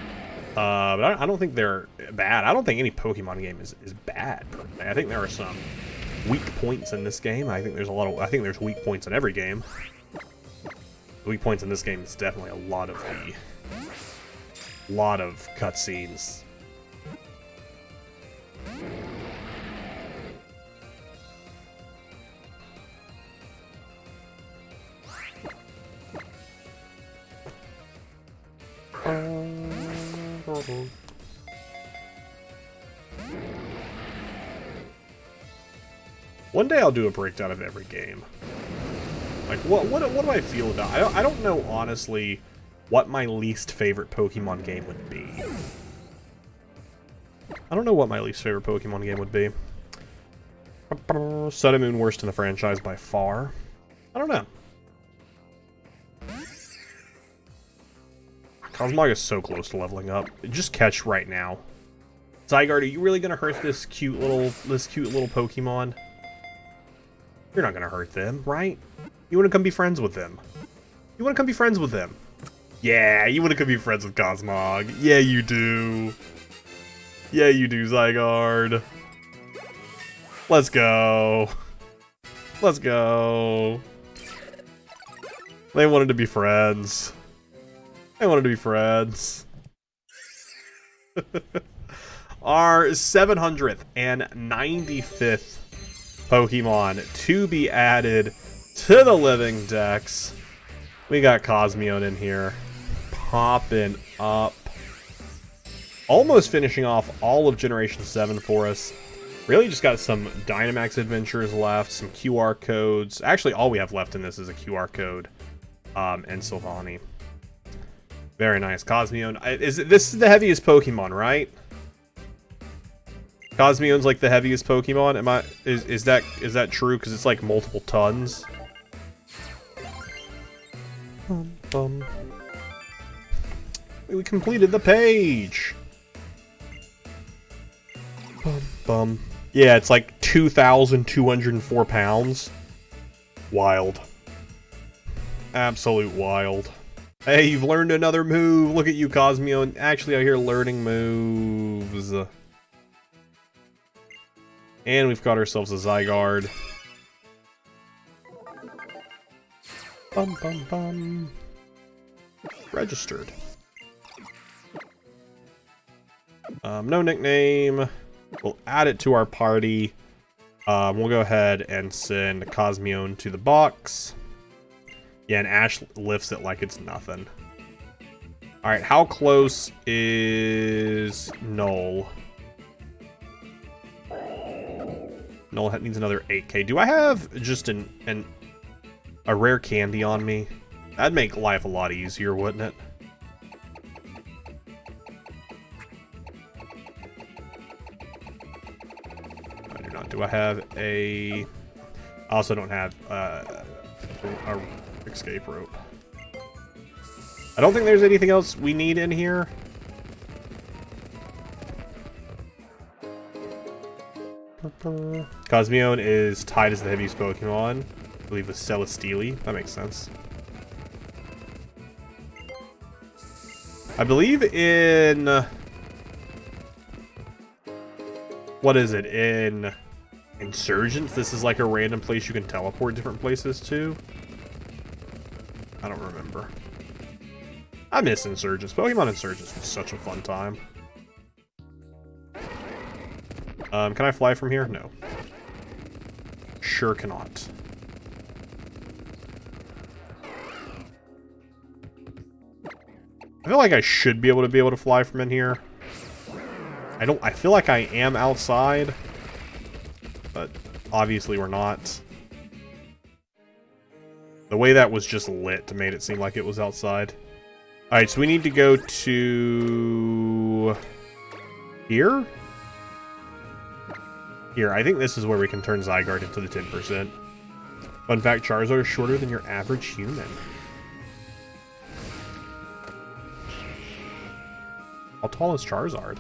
but I don't think they're bad. I don't think any Pokemon game is bad. I think there are some weak points in this game. I think there's weak points in every game. The weak points in this game is definitely a lot of cutscenes. One day I'll do a breakdown of every game. Like, what do I feel about? I don't know honestly what my least favorite Pokemon game would be. I don't know what my least favorite Pokemon game would be. Sun and Moon worst in the franchise by far. I don't know. Cosmog is so close to leveling up. Just catch right now. Zygarde, are you really gonna hurt this cute little Pokemon? You're not gonna hurt them, right? You wanna come be friends with them. You wanna come be friends with them. Yeah, you wanna come be friends with Cosmog. Yeah, you do. Yeah, you do, Zygarde. Let's go. Let's go. They wanted to be friends. They wanted to be friends. Our 795th Pokemon to be added to the living dex. We got Cosmion in here. Popping up. Almost finishing off all of Generation 7 for us. Really just got some Dynamax adventures left, some QR codes. Actually, all we have left in this is a QR code. And Sylvani. Very nice. Cosmion. This is the heaviest Pokemon, right? Cosmion's like the heaviest Pokemon. Is that true? Because it's like multiple tons. We completed the page. Yeah, it's like 2,204 pounds. Wild. Absolute wild. Hey, you've learned another move. Look at you, Cosmion. Actually, out here learning moves. And we've got ourselves a Zygarde. Registered. No nickname. We'll add it to our party. We'll go ahead and send Cosmion to the box. Yeah, and Ash lifts it like it's nothing. Alright, how close is Null? Null needs another 8k. Do I have just a rare candy on me? That'd make life a lot easier, wouldn't it? I do not. Do I have a... I also don't have a escape rope. I don't think there's anything else we need in here. Cosmeon is tied as the heaviest Pokemon. I believe with Celesteely. That makes sense. I believe in... What is it? In Insurgents, this is like a random place you can teleport different places to. I don't remember. I miss Insurgents. Pokemon Insurgents was such a fun time. Can I fly from here? No. Sure cannot. I feel like I should be able to fly from in here. I feel like I am outside, but obviously we're not. The way that was just lit made it seem like it was outside. Alright, so we need to go to... here? Here, I think this is where we can turn Zygarde into the 10%. Fun fact, Charizard is shorter than your average human. How tall is Charizard?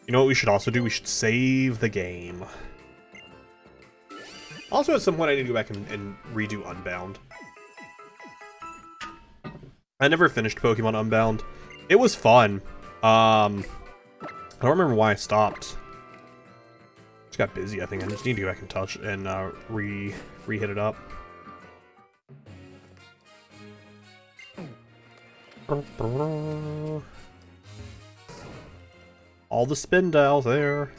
You know what we should also do? We should save the game. Also, at some point, I need to go back and redo Unbound. I never finished Pokemon Unbound. It was fun. I don't remember why I stopped. Just got busy, I think. I just need to go back and touch and re-hit it up. All the spin dials there.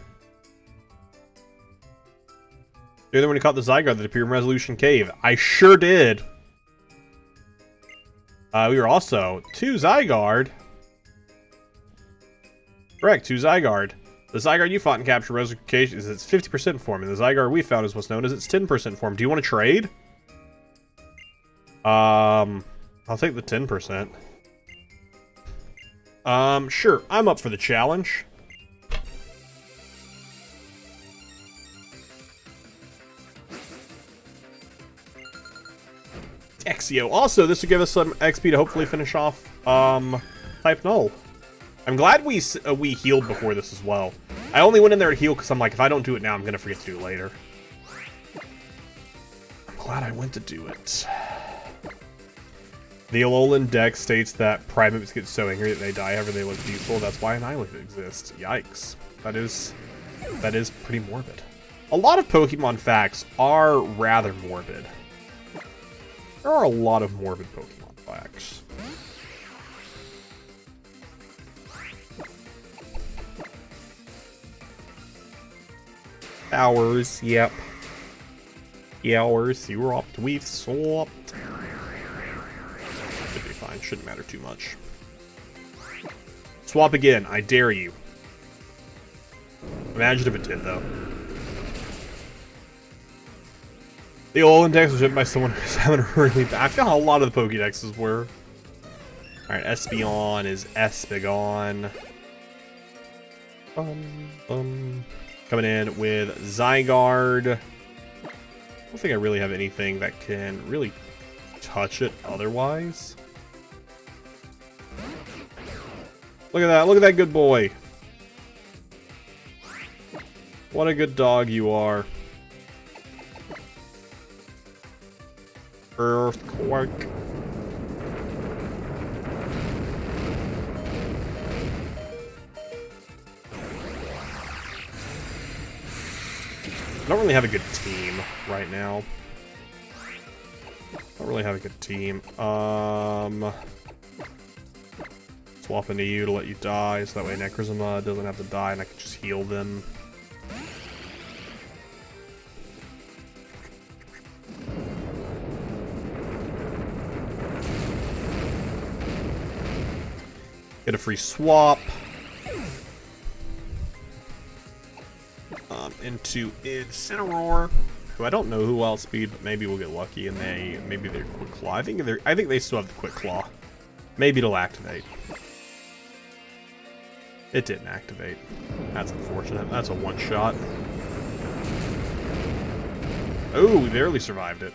You're the one who caught the Zygarde that appeared in Resolution Cave. I sure did. We were also 2 Zygarde. Correct, 2 Zygarde. The Zygarde you fought and captured Resolution is its 50% form, and the Zygarde we found is what's known as its 10% form. Do you want to trade? I'll take the 10%. Sure, I'm up for the challenge. Exio. Also, this will give us some XP to hopefully finish off, Type Null. I'm glad we healed before this as well. I only went in there to heal because I'm like, if I don't do it now, I'm gonna forget to do it later. I'm glad I went to do it. The Alolan Dex states that Primates get so angry that they die however they look peaceful. That's why Annihilate exists. Yikes. That is pretty morbid. A lot of Pokemon facts are rather morbid. There are a lot of morbid Pokemon facts. Hours, yep. Hours, you were up. We've swapped. Should be fine. Shouldn't matter too much. Swap again. I dare you. Imagine if it did, though. The old index was written by someone who's having a really bad... I found a lot of the Pokédexes were. Alright, Espeon is Espegon. Coming in with Zygarde. I don't think I really have anything that can really touch it otherwise. Look at that good boy. What a good dog you are. Earthquake. I don't really have a good team right now. Don't really have a good team. Swap into you to let you die, so that way Necrozma doesn't have to die and I can just heal them. Get a free swap. Into Incineroar, who I don't know who outspeed, but maybe we'll get lucky and maybe they're quick claw. I think they still have the quick claw. Maybe it'll activate. It didn't activate. That's unfortunate. That's a one shot. Oh, we barely survived it.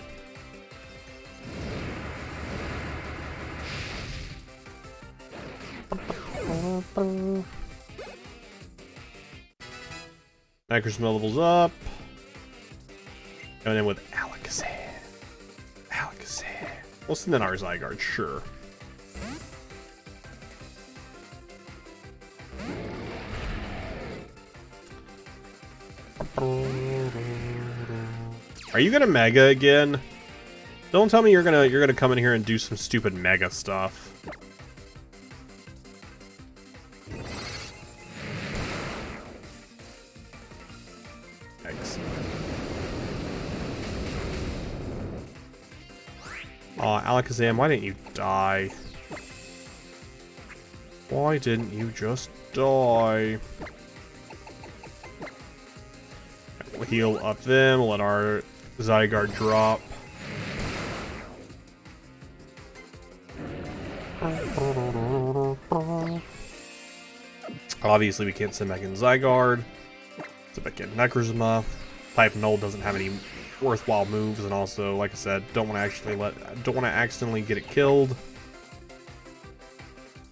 Microsmell levels up. And then with Alakazam. We'll send in our Zygarde, sure. Are you gonna Mega again? Don't tell me you're gonna come in here and do some stupid Mega stuff. Aw, Alakazam, why didn't you die? Why didn't you just die? We'll heal up them, let our Zygarde drop. Obviously, we can't send back in Zygarde. Send back in Necrozma. Type Null doesn't have any worthwhile moves, and also, like I said, don't want to accidentally get it killed.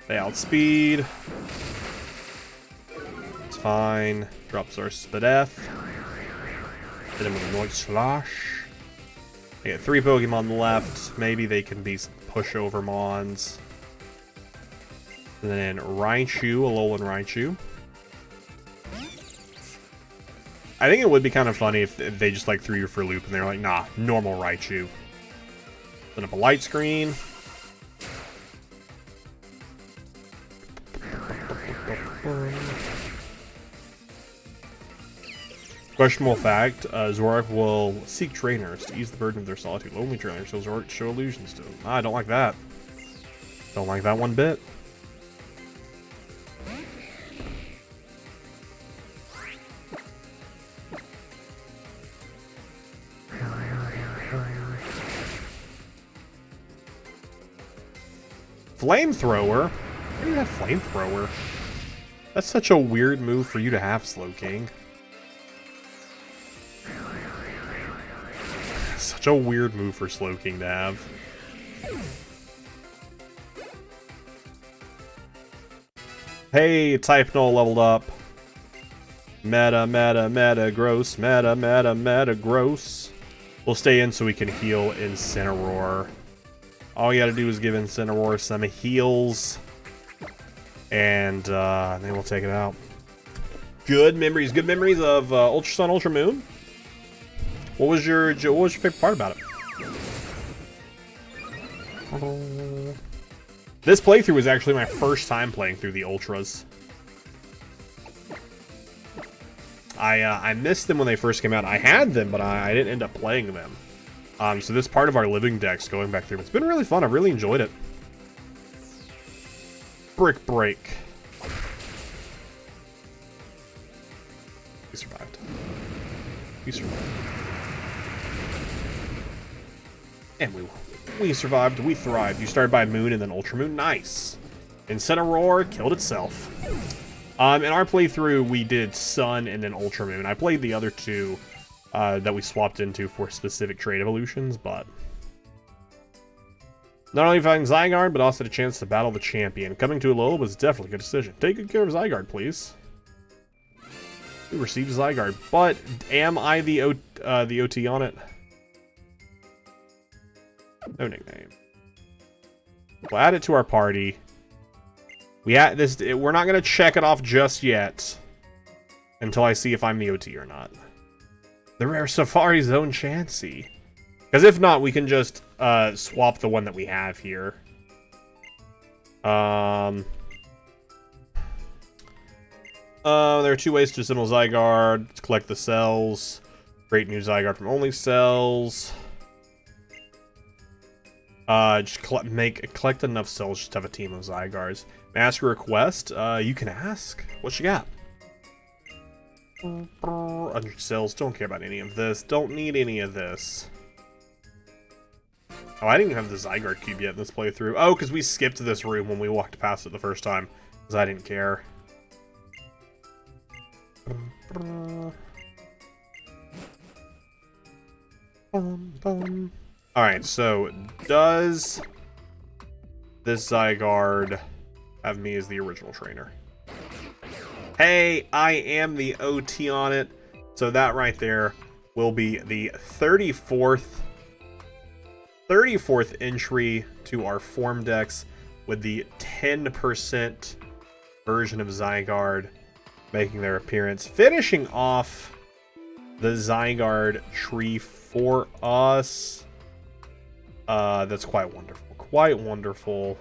They outspeed. It's fine. Drops our Spadef. Hit him with a Noise Slash. They get 3 Pokemon left. Maybe they can be pushover Mons. And then Raichu, Alolan Raichu. I think it would be kind of funny if they just like threw you for a loop and they're like, nah, normal Raichu. Put up a light screen. Questionable fact, Zoroark will seek trainers to ease the burden of their solitude. Lonely trainers, so Zoroark show illusions to them. I don't like that. Don't like that one bit. Flamethrower? Why do you have Flamethrower? That's such a weird move for you to have, Slowking. Such a weird move for Slowking to have. Hey, Type Null leveled up. Meta, gross. Meta, gross. We'll stay in so we can heal Incineroar. All you gotta do is give Incineroar some heals. And then we'll take it out. Good memories of Ultra Sun, Ultra Moon. What was your favorite part about it? This playthrough was actually my first time playing through the Ultras. I missed them when they first came out. I had them, but I didn't end up playing them. So this part of our living decks going back through, it's been really fun. I've really enjoyed it. Brick Break. We survived. We survived. And we survived. We thrived. You started by Moon and then Ultra Moon. Nice. Incineroar killed itself. In our playthrough, we did Sun and then Ultra Moon. I played the other two that we swapped into for specific trait evolutions, but not only fighting Zygarde, but also had a chance to battle the champion. Coming to Alola was definitely a good decision. Take good care of Zygarde, please. We received Zygarde, but am I the OT on it? No nickname. We'll add it to our party. We're not gonna check it off just yet until I see if I'm the OT or not. The rare Safari Zone Chansey. Because if not, we can just swap the one that we have here. There are 2 ways to assemble Zygarde. To collect the cells. Create new Zygarde from only cells. Just collect enough cells just to have a team of Zygardes. Ask a request. You can ask. What you got? 100 cells. Don't care about any of this. Don't need any of this. Oh, I didn't even have the Zygarde cube yet in this playthrough. Oh, because we skipped this room when we walked past it the first time. Because I didn't care. Alright, so does this Zygarde have me as the original trainer? Hey, I am the OT on it. So that right there will be the 34th entry to our form decks, with the 10% version of Zygarde making their appearance, finishing off the Zygarde tree for us. That's quite wonderful. Quite wonderful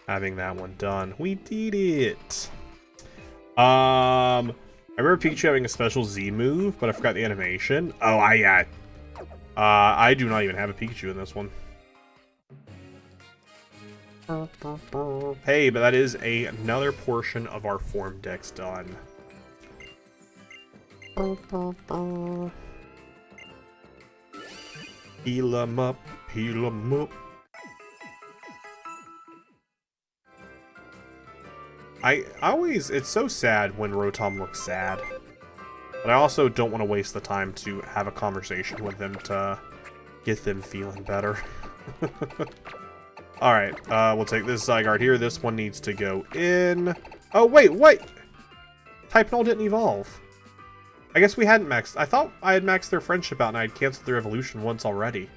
having that one done. We did it. I remember Pikachu having a special Z move, but I forgot the animation. Oh, I do not even have a Pikachu in this one. Hey, but that is another portion of our form decks done. Heal 'em up, heal 'em up. I always, it's so sad when Rotom looks sad. But I also don't want to waste the time to have a conversation with them to get them feeling better. Alright, we'll take this Zygarde here. This one needs to go in. Oh, wait! Typenol didn't evolve. I guess we hadn't maxed. I thought I had maxed their friendship out and I had canceled their evolution once already.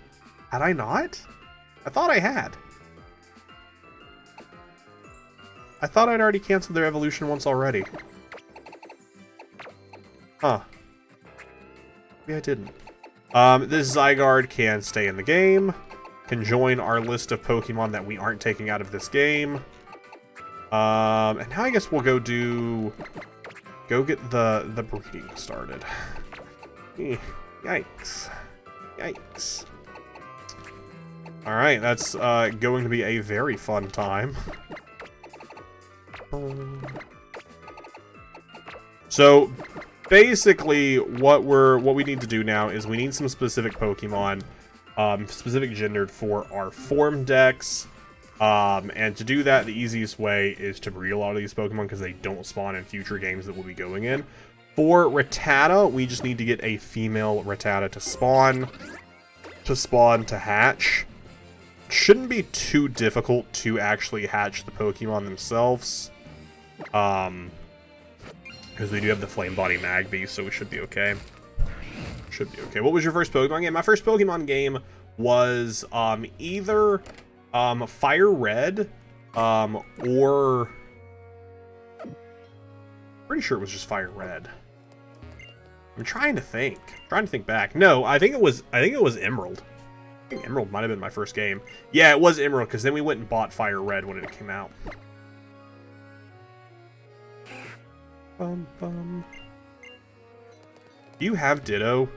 Had I not? I thought I had. I thought I'd already canceled their evolution once already. Huh. Maybe I didn't. This Zygarde can stay in the game. Can join our list of Pokemon that we aren't taking out of this game. And now I guess we'll go get the breeding started. Yikes. Yikes. Alright, that's going to be a very fun time. So basically what we need to do now is we need some specific Pokemon, specific gendered for our form decks. And to do that, the easiest way is to breed a lot of these Pokemon because they don't spawn in future games that we'll be going in. For Rattata, we just need to get a female Rattata to spawn, to hatch. Shouldn't be too difficult to actually hatch the Pokemon themselves. Because we do have the Flame Body Magby, so we should be okay. Should be okay. What was your first Pokemon game? My first Pokemon game was either Fire Red, or pretty sure it was just Fire Red. I'm trying to think. Back. No, I think it was Emerald. I think Emerald might have been my first game. Yeah, it was Emerald, because then we went and bought Fire Red when it came out. Do you have Ditto?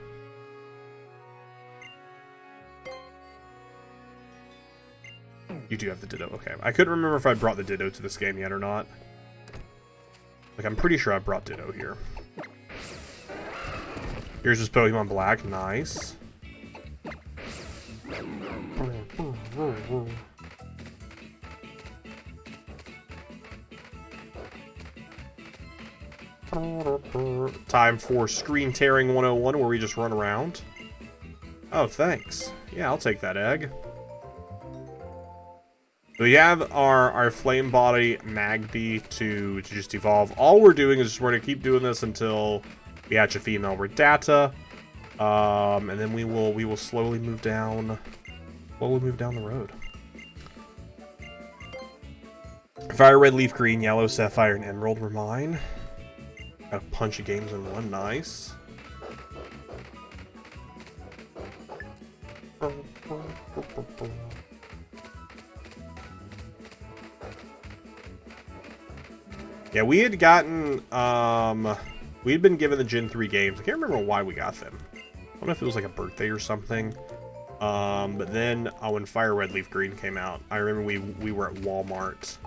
You do have the Ditto, okay. I couldn't remember if I brought the Ditto to this game yet or not. Like, I'm pretty sure I brought Ditto here. Here's this Pokemon Black, nice. Time for Screen Tearing 101, where we just run around. Oh, thanks. Yeah, I'll take that egg. So we have our Flame Body Magby to just evolve. All we're doing is we're going to keep doing this until we hatch a female Rattata. And then we will slowly move down the road. Fire Red, Leaf Green, Yellow, Sapphire, and Emerald were mine. Got a bunch of games in one, nice. Yeah, we had gotten, we had been given the Gen 3 games. I can't remember why we got them. I don't know if it was like a birthday or something. But then, when Fire Red, Leaf Green came out, I remember we were at Walmart,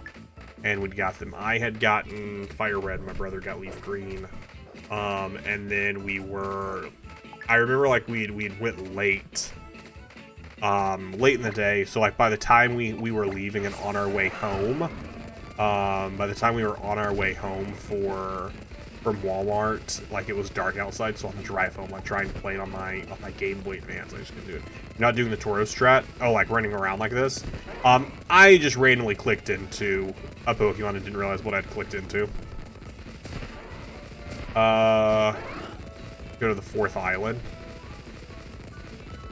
and we'd got them. I had gotten fire red, my brother got leaf green. And then we were, I remember like we'd went late in the day, so like by the time we were leaving and on our way home, by the time we were on our way home from Walmart, like it was dark outside, so on the drive home, like trying to play it on my Game Boy Advance, I just couldn't do it. Not doing the Toro strat, like running around like this. I just randomly clicked into a Pokemon and didn't realize what I'd clicked into. Go to the 4th island.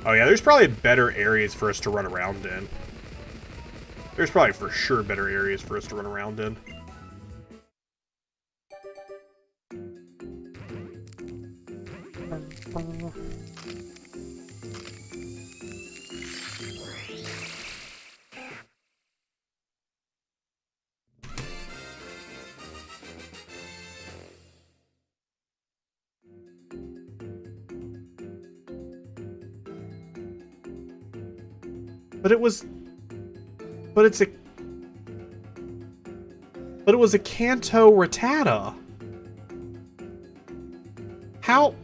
Oh yeah, there's probably better areas for us to run around in. There's probably for sure better areas for us to run around in. But it was a Kanto Rattata. How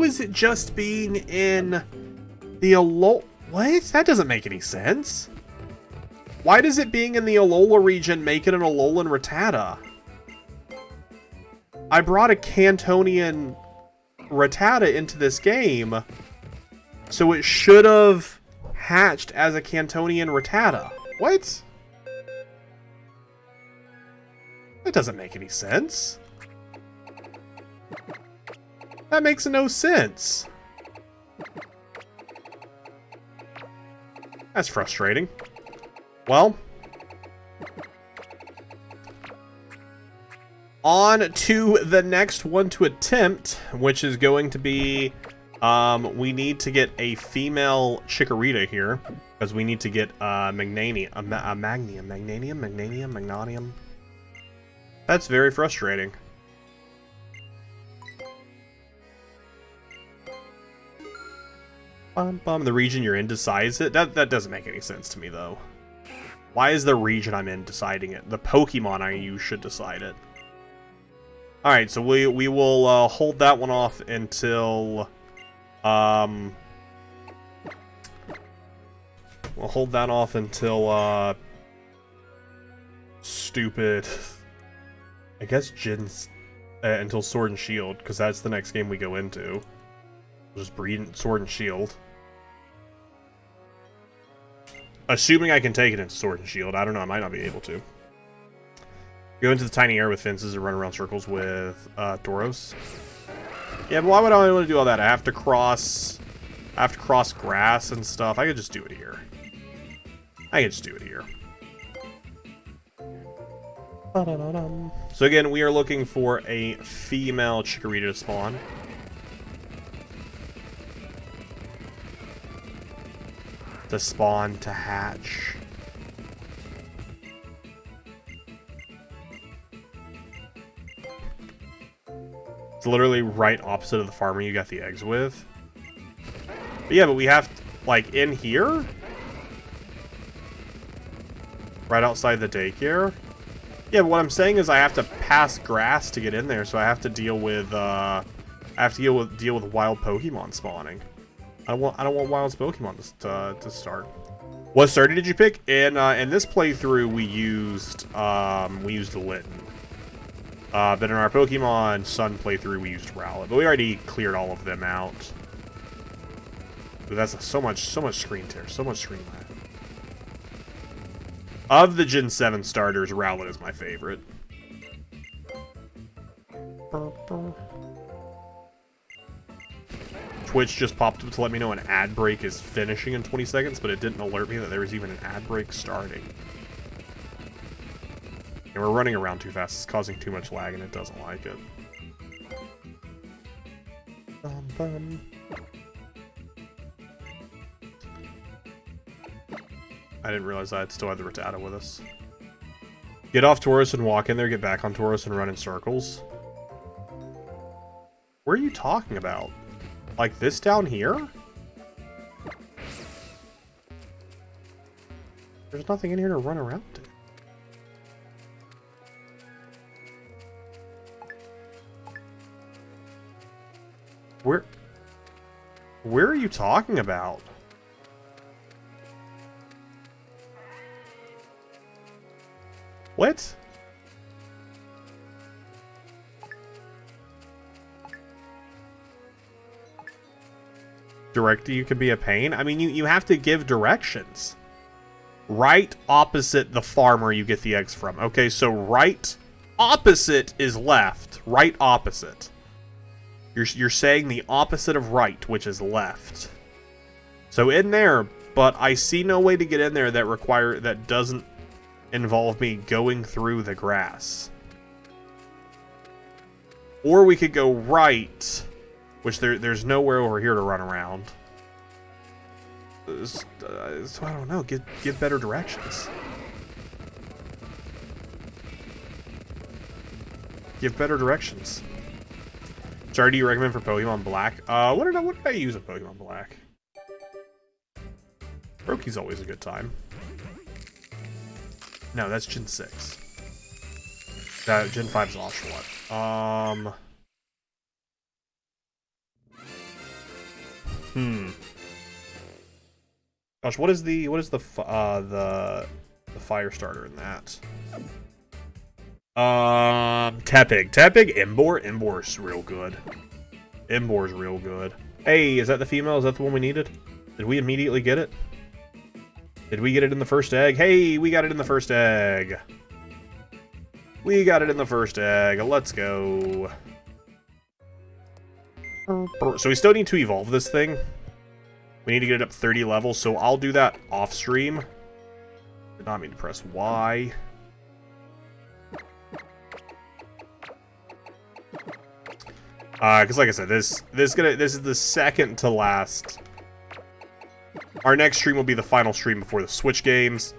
is it just being in the Alola? What? That doesn't make any sense. Why does it being in the Alola region make it an Alolan Rattata? I brought a Cantonian Rattata into this game, so it should have hatched as a Cantonian Rattata. What? That doesn't make any sense. That makes no sense. That's frustrating. Well, on to the next one to attempt, which is going to be, we need to get a female Chikorita here, because we need to get Magnanium. That's very frustrating. The region you're in decides it? That doesn't make any sense to me, though. Why is the region I'm in deciding it? The Pokemon I use should decide it. Alright, so we will hold that one off until... we'll hold that off until, stupid... I guess Jin's... until Sword and Shield, because that's the next game we go into. We'll just breed Sword and Shield. Assuming I can take it into Sword and Shield. I don't know, I might not be able to. Go into the tiny area with fences and run around circles with Tauros. Yeah, but why would I want to do all that? I have to cross grass and stuff. I could just do it here. So again, we are looking for a female Chikorita to spawn. To hatch. It's literally right opposite of the farmer you got the eggs with. But yeah, but we have, like, in here? Right outside the daycare? Yeah, but what I'm saying is I have to pass grass to get in there, so I have to deal with, deal with wild Pokemon spawning. I don't want wild Pokemon to start. What starter did you pick? In this playthrough, we used the Litten. But in our Pokemon Sun playthrough, we used Rowlet. But we already cleared all of them out. But that's so much screen tear, so much screen lag. Of the Gen 7 starters, Rowlet is my favorite. Twitch just popped up to let me know an ad break is finishing in 20 seconds, but it didn't alert me that there was even an ad break starting. And we're running around too fast. It's causing too much lag, and it doesn't like it. I didn't realize I still had the Rattata with us. Get off Tauros and walk in there, get back on Tauros and run in circles. Where are you talking about? Like this down here? There's nothing in here to run around to. Where are you talking about? What? Directing you can be a pain? I mean, you have to give directions. Right opposite the farm where you get the eggs from. Okay, so right opposite is left. Right opposite. You're saying the opposite of right, which is left. So in there, but I see no way to get in there that doesn't involve me going through the grass. Or we could go right, which there's nowhere over here to run around. So I don't know. Give better directions. Give better directions. Sorry, do you recommend for Pokemon Black? What did I use in Pokemon Black? Roki's always a good time. No, that's Gen 6. Gen 5 is Oshawott. Gosh, what is the fire starter in that? Tepig, Embor's real good. Embor's real good. Hey, is that the female? Is that the one we needed? Did we immediately get it? Did we get it in the first egg? Hey, we got it in the first egg. We got it in the first egg. Let's go. So we still need to evolve this thing. We need to get it up 30 levels, so I'll do that off stream. Did not mean to press Y. Because like I said, this is the second to last. Our next stream will be the final stream before the Switch games.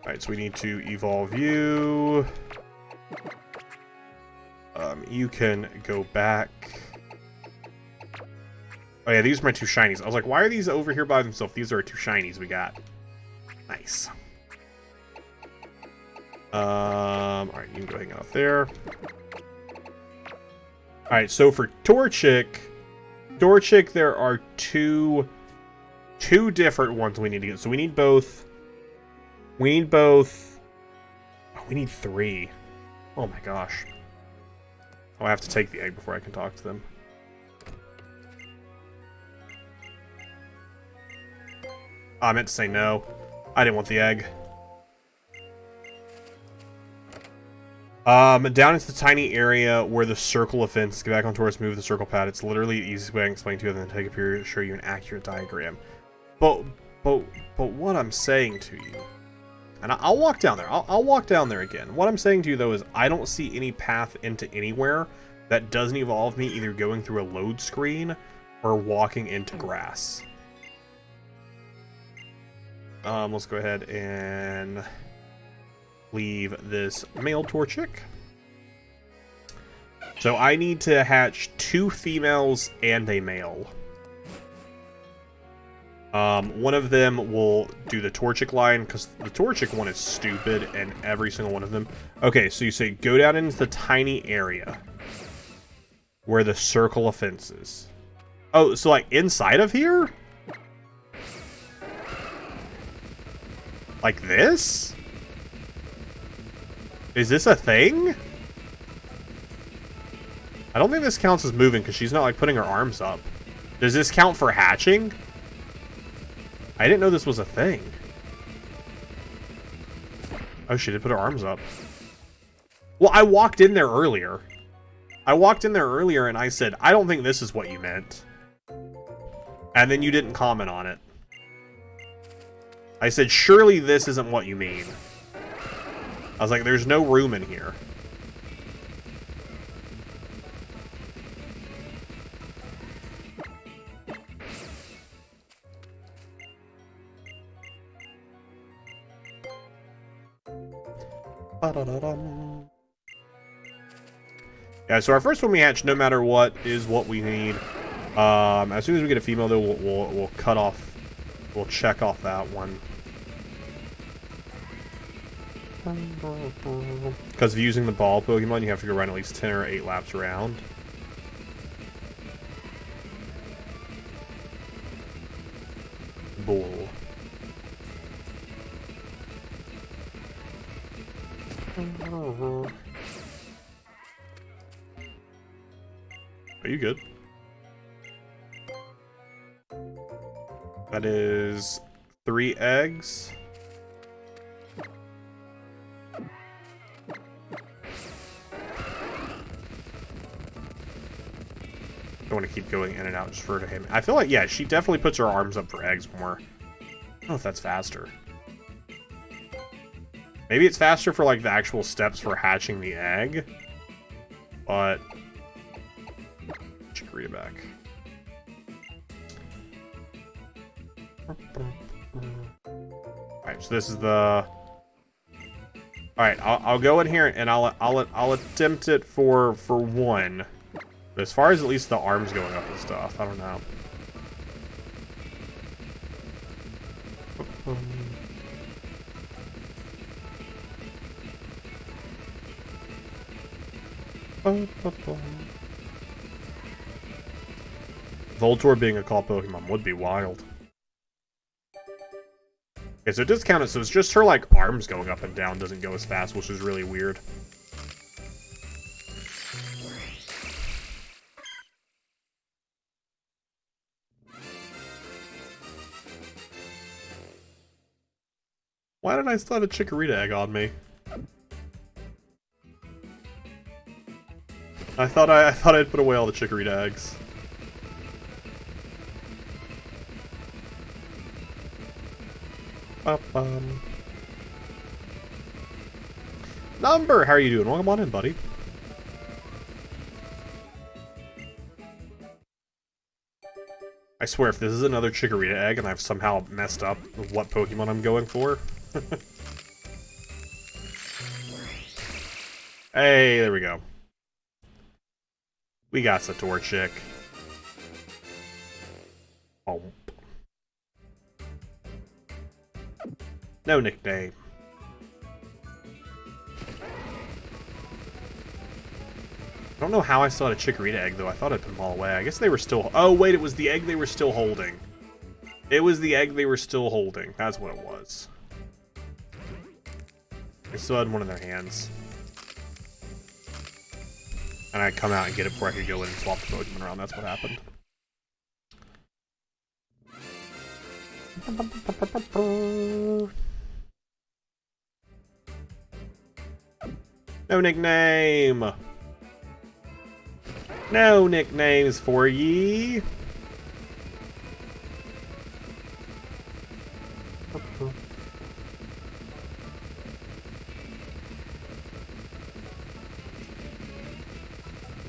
Alright, so we need to evolve you. You can go back. Oh yeah, these are my two shinies. I was like, why are these over here by themselves? These are our two shinies we got. Nice. Alright, you can go hang out there. Alright, so for Torchic, there are two different ones we need to get. So we need both. We need both. Oh, we need 3. Oh my gosh. Oh, I have to take the egg before I can talk to them. I meant to say no. I didn't want the egg. Down into the tiny area where the circle of fence. Get back on towards, move the circle pad. It's literally the easiest way I can explain to you, other than take a period to show you an accurate diagram. But what I'm saying to you, and I'll walk down there. I'll walk down there again. What I'm saying to you though is I don't see any path into anywhere that doesn't involve me either going through a load screen or walking into grass. Let's go ahead and leave this male Torchic. So I need to hatch 2 females and a male. One of them will do the Torchic line, because the Torchic one is stupid, and every single one of them... Okay, so you say, go down into the tiny area where the circle of fence is. Oh, so like inside of here? Like this? Is this a thing? I don't think this counts as moving because she's not like putting her arms up. Does this count for hatching? I didn't know this was a thing. Oh, she did put her arms up. Well, I walked in there earlier. And I said, I don't think this is what you meant. And then you didn't comment on it. I said, surely this isn't what you mean. I was like, there's no room in here. Yeah, so our first one we hatch, no matter what, is what we need. As soon as we get a female, though, we'll cut off We'll check off that one. Because of using the ball Pokemon, you have to go run at least 10 or 8 laps around. Bull. Are you good? That is 3 eggs. Don't want to keep going in and out just for him. I feel like, yeah, she definitely puts her arms up for eggs more. I don't know if that's faster. Maybe it's faster for, like, the actual steps for hatching the egg. But... Chikorita back. Alright, so this is the... Alright, I'll go in here and I'll attempt it for 1. But as far as at least the arms going up and stuff, I don't know. Voltorb being a call Pokemon would be wild. Okay, so it does count it, so it's just her, like, arms going up and down doesn't go as fast, which is really weird. Why did I still have a Chikorita egg on me? I thought I'd put away all the Chikorita eggs. Number, how are you doing? Welcome on in, buddy. I swear, if this is another Chikorita egg and I've somehow messed up with what Pokemon I'm going for. Hey, there we go. We got Satorchick. Oh. No nickname. I don't know how I still had a Chikorita egg, though. I thought I'd put them all away. I guess they were still... Oh, wait, it was the egg they were still holding. It was the egg they were still holding. That's what it was. They still had one in their hands. And I'd come out and get it before I could go in and swap the Pokemon around. That's what happened. No nickname! No nicknames for ye!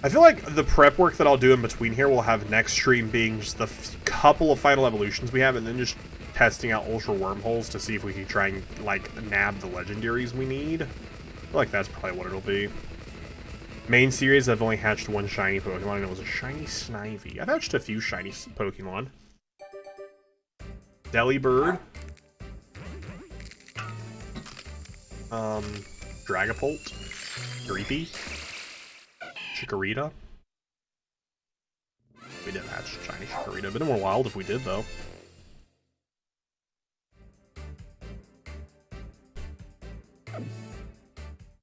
I feel like the prep work that I'll do in between here will have next stream being just the couple of final evolutions we have, and then just testing out ultra wormholes to see if we can try and, like, nab the legendaries we need. I feel like that's probably what it'll be. Main series, I've only hatched 1 shiny Pokemon, and it was a shiny Snivy. I've hatched a few shiny Pokemon. Delibird. Dragapult. Dreepy. Chikorita. We didn't hatch shiny Chikorita. It'd been more wild if we did, though.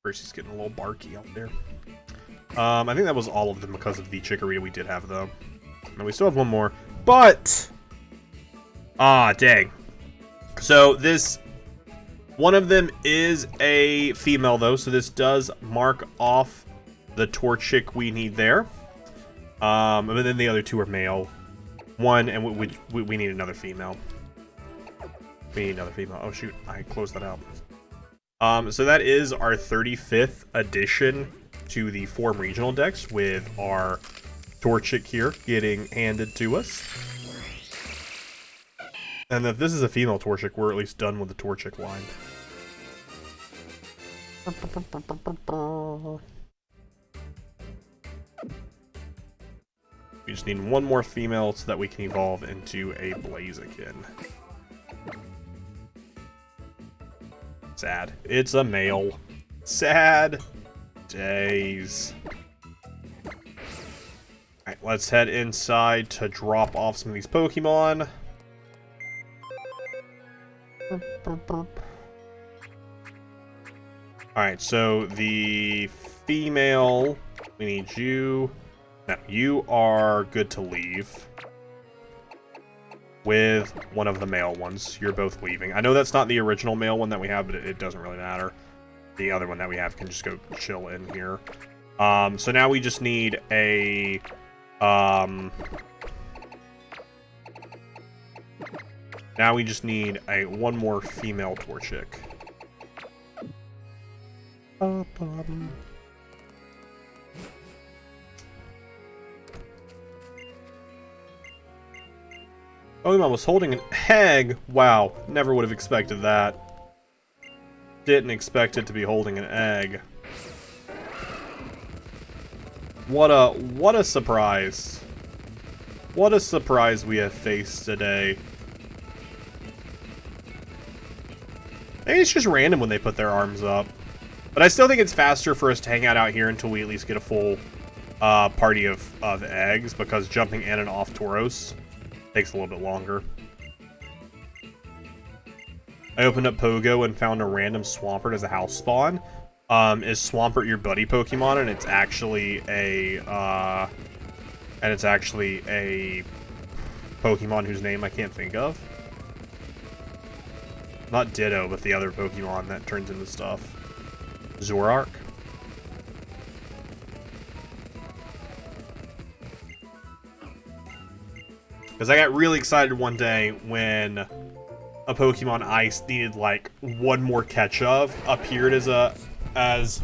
Percy's getting a little barky out there. I think that was all of them because of the Chikorita we did have, though. And we still have one more. But! Ah, dang. So, this... One of them is a female, though, so this does mark off the Torchic we need there. And then the other 2 are male. One, and we need another female. We need another female. Oh, shoot. I closed that out. So that is our 35th addition to the Forum Regional Dex, with our Torchic here getting handed to us. And if this is a female Torchic, we're at least done with the Torchic line. We just need one more female so that we can evolve into a Blaziken. Sad. It's a male. Sad days. Alright, let's head inside to drop off some of these Pokemon. Alright, so the female, we need you. No, you are good to leave. With one of the male ones. You're both leaving. I know that's not the original male one that we have, but it doesn't really matter. The other one that we have can just go chill in here. So now we just need a... now we just need one more female Torchic. Pokemon was holding an egg. Wow, never would have expected that. Didn't expect it to be holding an egg. What a surprise. What a surprise we have faced today. Maybe it's just random when they put their arms up. But I still think it's faster for us to hang out here until we at least get a full party of eggs, because jumping in and off Tauros takes a little bit longer. I opened up Pogo and found a random Swampert as a house spawn. Is Swampert your buddy Pokemon? And it's actually a Pokemon whose name I can't think of. Not Ditto, but the other Pokemon that turns into stuff. Zoroark. Because I got really excited one day when a Pokemon I needed like one more catch of appeared as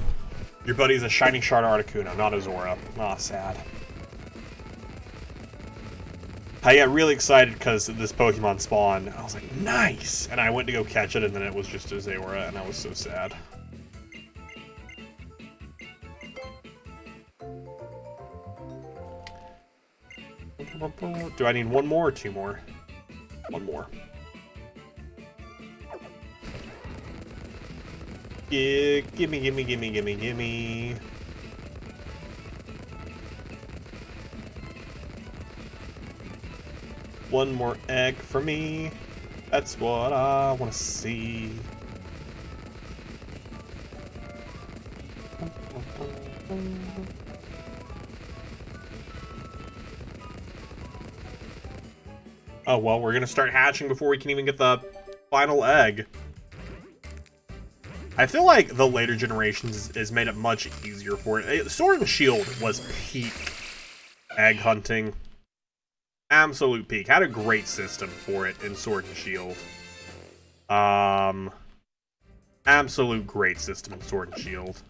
your buddy's a Shining Shard Articuno, not a Zora. Aw, sad. I got really excited because this Pokemon spawned. I was like, nice! And I went to go catch it, and then it was just a Zora, and I was so sad. Do I need one more or two more? One more. Yeah, gimme. One more egg for me. That's what I want to see. Oh, well, we're going to start hatching before we can even get the final egg. I feel like the later generations is made it much easier for it. Sword and Shield was peak egg hunting. Absolute peak. Had a great system for it in Sword and Shield. Absolute great system in Sword and Shield.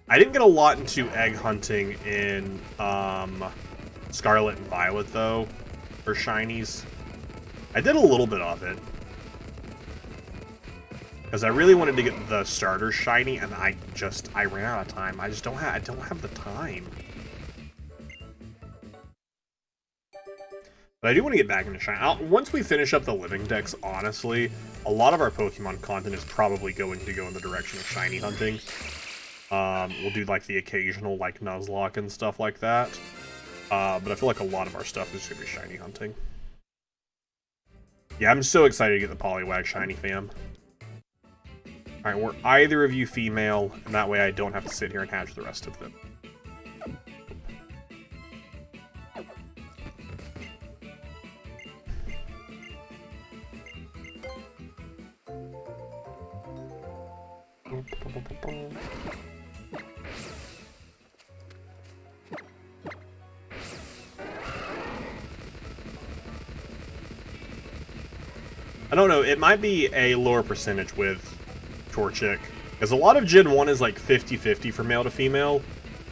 I didn't get a lot into egg hunting in Scarlet and Violet, though, for shinies. I did a little bit of it. Because I really wanted to get the starter shiny, and I ran out of time. I don't have the time. But I do want to get back into shiny. Once we finish up the living decks, honestly, a lot of our Pokemon content is probably going to go in the direction of shiny hunting. We'll do like the occasional like Nuzlocke and stuff like that. But I feel like a lot of our stuff is going to be shiny hunting. Yeah, I'm so excited to get the Poliwag shiny, fam. Alright, were either of you female? And that way I don't have to sit here and hatch the rest of them. I don't know, it might be a lower percentage with Torchic, because a lot of Gen 1 is like 50-50 for male to female,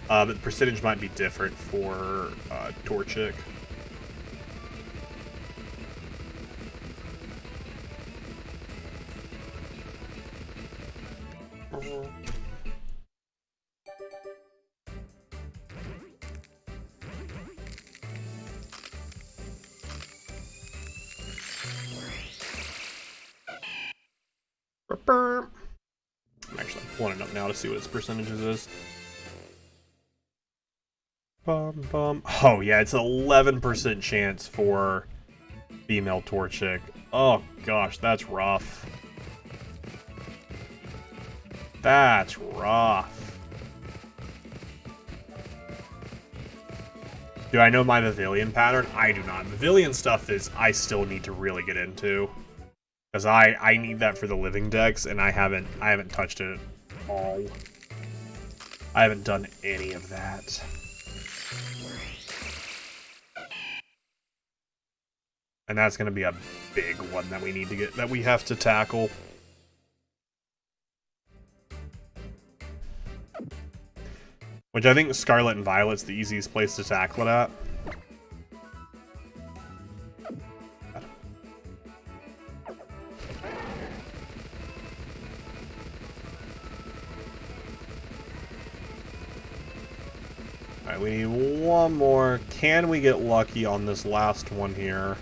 but the percentage might be different for Torchic. I'm actually pulling it up now to see what its percentages is. Oh yeah, it's an 11% chance for female Torchic. Oh gosh, that's rough. That's rough. Do I know my Pavilion pattern? I do not. Pavilion stuff is I still need to really get into. Because I need that for the living decks, and I haven't touched it at all. I haven't done any of that. And that's gonna be a big one that we need to get, that we have to tackle. Which I think Scarlet and Violet's the easiest place to tackle it at. Alright, we need one more. Can we get lucky on this last one here?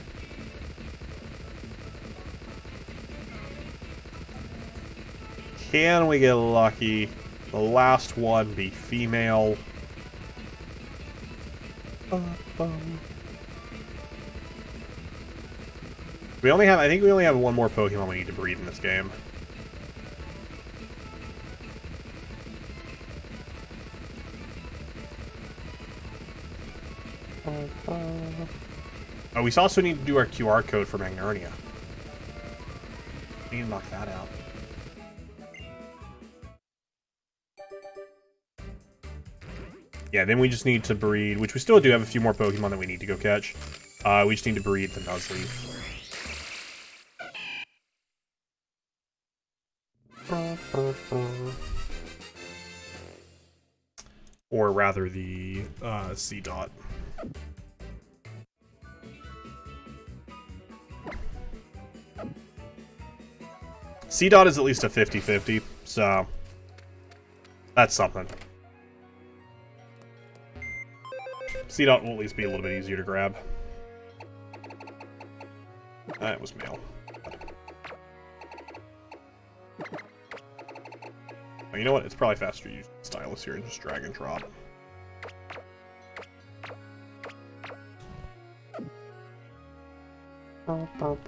Can we get lucky? The last one be female. We only have, I think we only have one more Pokemon we need to breed in this game. Oh, we also need to do our QR code for Magnernia. We need to knock that out. Yeah, then we just need to breed, which we still do have a few more Pokemon that we need to go catch. We just need to breed the Nuzleaf. Or rather, the C-Dot. C-Dot is at least a 50-50, so that's something. C-Dot will at least be a little bit easier to grab. That was male. Oh, you know what? It's probably faster to use the stylus here and just drag and drop.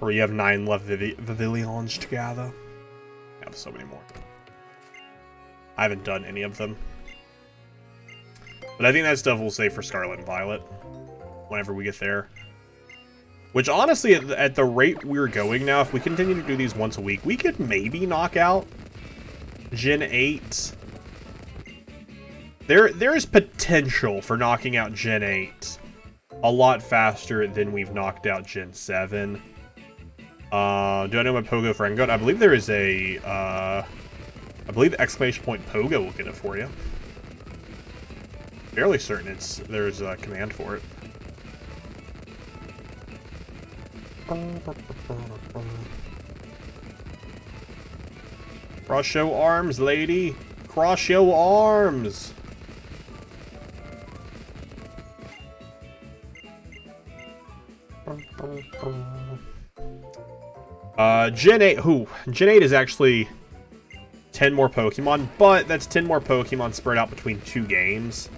Or you have 9 left Vivillons to gather. I have so many more. I haven't done any of them. But I think that stuff we'll save for Scarlet and Violet whenever we get there. Which, honestly, at the rate we're going now, if we continue to do these once a week, we could maybe knock out Gen 8. There is potential for knocking out Gen 8 a lot faster than we've knocked out Gen 7. Do I know my Pogo friend got? I believe there is a, I believe exclamation point Pogo will get it for you. Fairly certain there's a command for it. Cross your arms, lady. Cross your arms. Gen 8. Gen 8 is actually 10 more Pokemon, but that's 10 more Pokemon spread out between 2 games.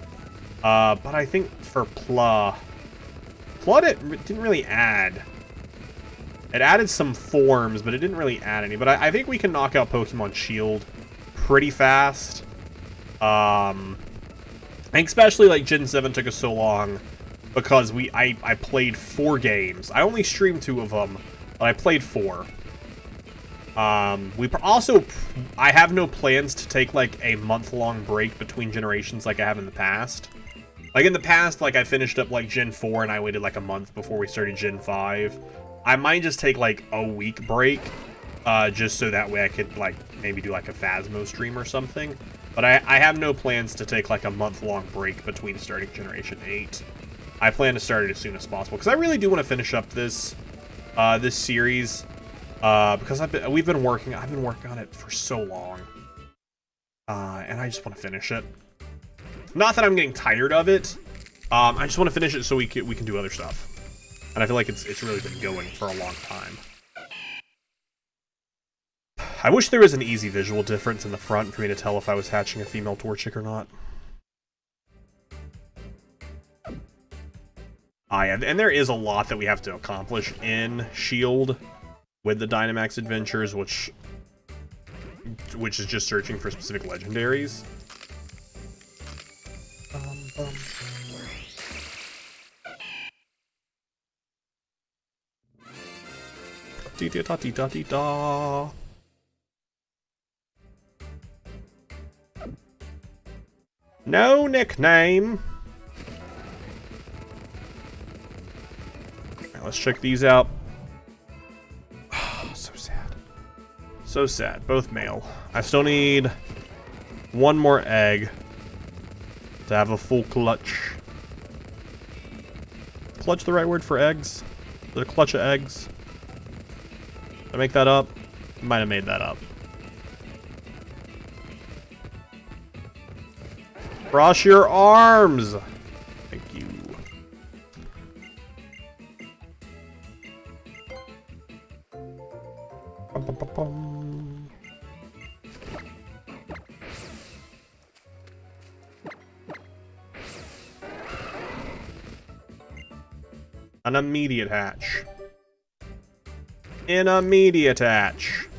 But I think for Pla it didn't really add. It added some forms, but it didn't really add any. But I think we can knock out Pokemon Shield pretty fast. And especially like Gen 7 took us so long because I played 4 games. I only streamed 2 of them, but I played 4. I have no plans to take like a month-long break between generations like I have in the past. Like in the past, like I finished up like Gen 4 and I waited like a month before we started Gen 5. I might just take like a week break, just so that way I could like maybe do like a Phasmo stream or something. But I have no plans to take like a month-long break between starting Generation 8. I plan to start it as soon as possible because I really do want to finish up this this series because I've been working on it for so long, and I just want to finish it. Not that I'm getting tired of it. I just want to finish it so we can do other stuff. And I feel like it's really been going for a long time. I wish there was an easy visual difference in the front for me to tell if I was hatching a female Torchic or not. Ah, yeah, and there is a lot that we have to accomplish in S.H.I.E.L.D. with the Dynamax Adventures, which is just searching for specific legendaries. Da-dee-da-dee-da-dee-da. No nickname. Alright, let's check these out. Oh, so sad. So sad. Both male. I still need one more egg to have a full clutch. Clutch the right word for eggs? Is it a clutch of eggs? Did I make that up? Might have made that up. Cross your arms! Thank you. Bum, bum, bum, bum. An immediate hatch. An immediate hatch.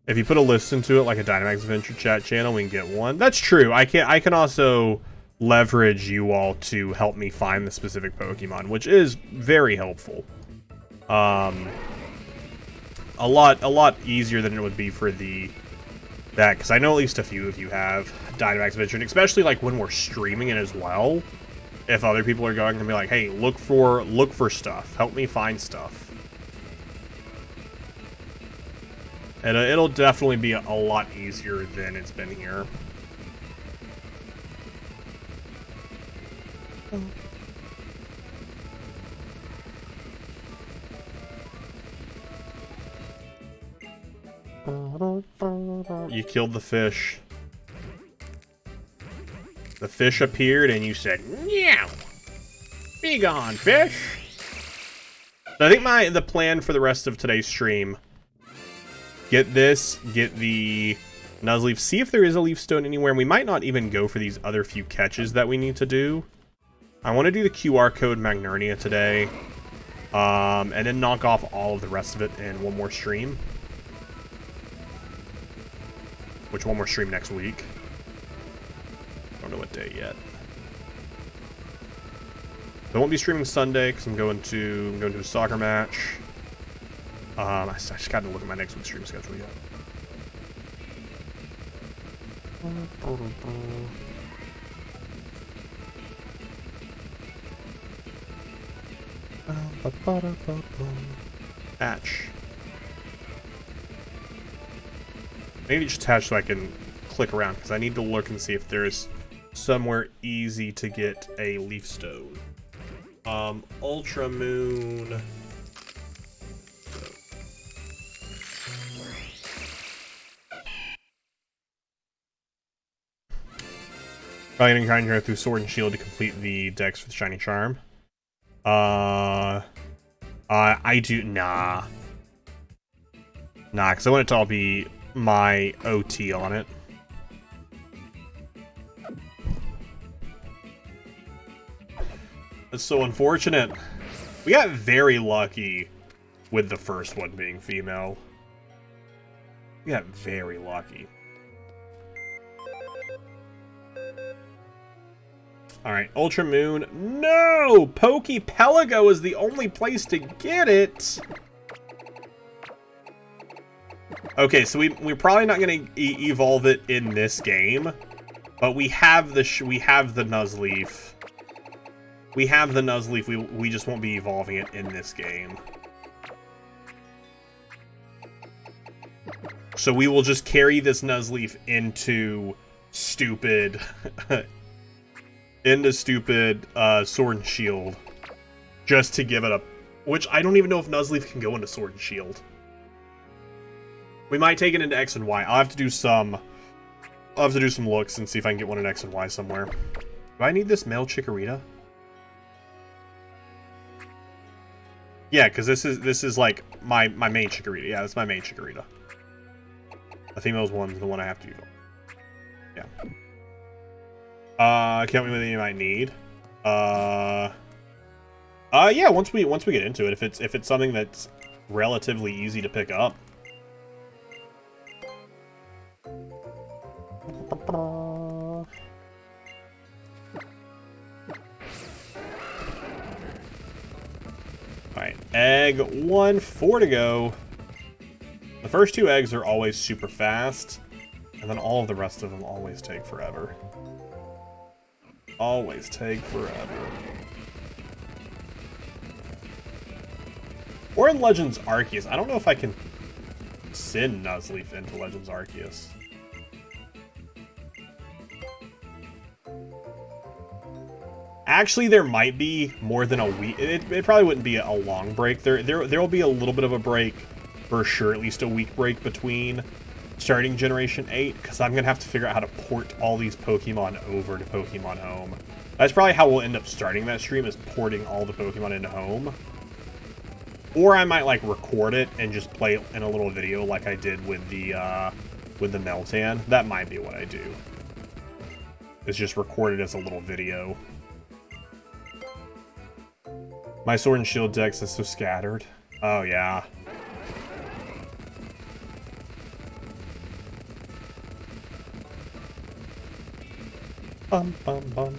If you put a list into it, like a Dynamax Adventure chat channel, we can get one. That's true. I can also leverage you all to help me find the specific Pokemon, which is very helpful. A lot easier than it would be for that, because I know at least a few of you have Dynamax Adventure, and especially like when we're streaming it as well. If other people are going to be like, hey, look for stuff, help me find stuff. And it'll definitely be a lot easier than it's been here. You killed the fish. The fish appeared and you said, "Meow! Be gone, fish!" So I think the plan for the rest of today's stream, get this, get the Nuzleaf, see if there is a Leaf Stone anywhere, and we might not even go for these other few catches that we need to do. I want to do the QR code Magnernia today, and then knock off all of the rest of it in one more stream. Which one more stream next week? Don't know what day yet. I won't be streaming Sunday because I'm going to a soccer match. I just got to look at my next week's stream schedule yet. Hatch. I need to just hatch so I can click around, because I need to look and see if there's somewhere easy to get a Leaf Stone. Ultra Moon. Probably gonna grind here through Sword and Shield to complete the decks for the Shiny Charm. I do, nah, because I want it to all be my OT on it. That's so unfortunate. We got very lucky with the first one being female. We got very lucky. Alright, Ultra Moon. No! Pokepelago is the only place to get it! Okay, so we're probably not going to evolve it in this game, but we have the Nuzleaf. We have the Nuzleaf, we just won't be evolving it in this game. So we will just carry this Nuzleaf into stupid... Sword and Shield. Just to give it a... Which, I don't even know if Nuzleaf can go into Sword and Shield. We might take it into X and Y. I'll have to do some looks and see if I can get one in X and Y somewhere. Do I need this male Chikorita? Yeah, because this is like my main Chikorita. Yeah, that's my main Chikorita. The female's one's the one I have to use. Yeah. Count me with anything you might need. Yeah, once we get into it, if it's something that's relatively easy to pick up. Alright, egg 1, 4 to go. The first 2 eggs are always super fast, and then all of the rest of them always take forever. Always take forever. Or in Legends Arceus. I don't know if I can send Nuzleaf into Legends Arceus. Actually, there might be more than a week. It probably wouldn't be a long break. There will be a little bit of a break, for sure, at least a week break between starting Generation 8, because I'm going to have to figure out how to port all these Pokemon over to Pokemon Home. That's probably how we'll end up starting that stream, is porting all the Pokemon into Home. Or I might, like, record it and just play it in a little video like I did with the Meltan. That might be what I do. It's just recorded as a little video. My Sword and Shield dex is so scattered. Oh, yeah. Bum, bum, bum.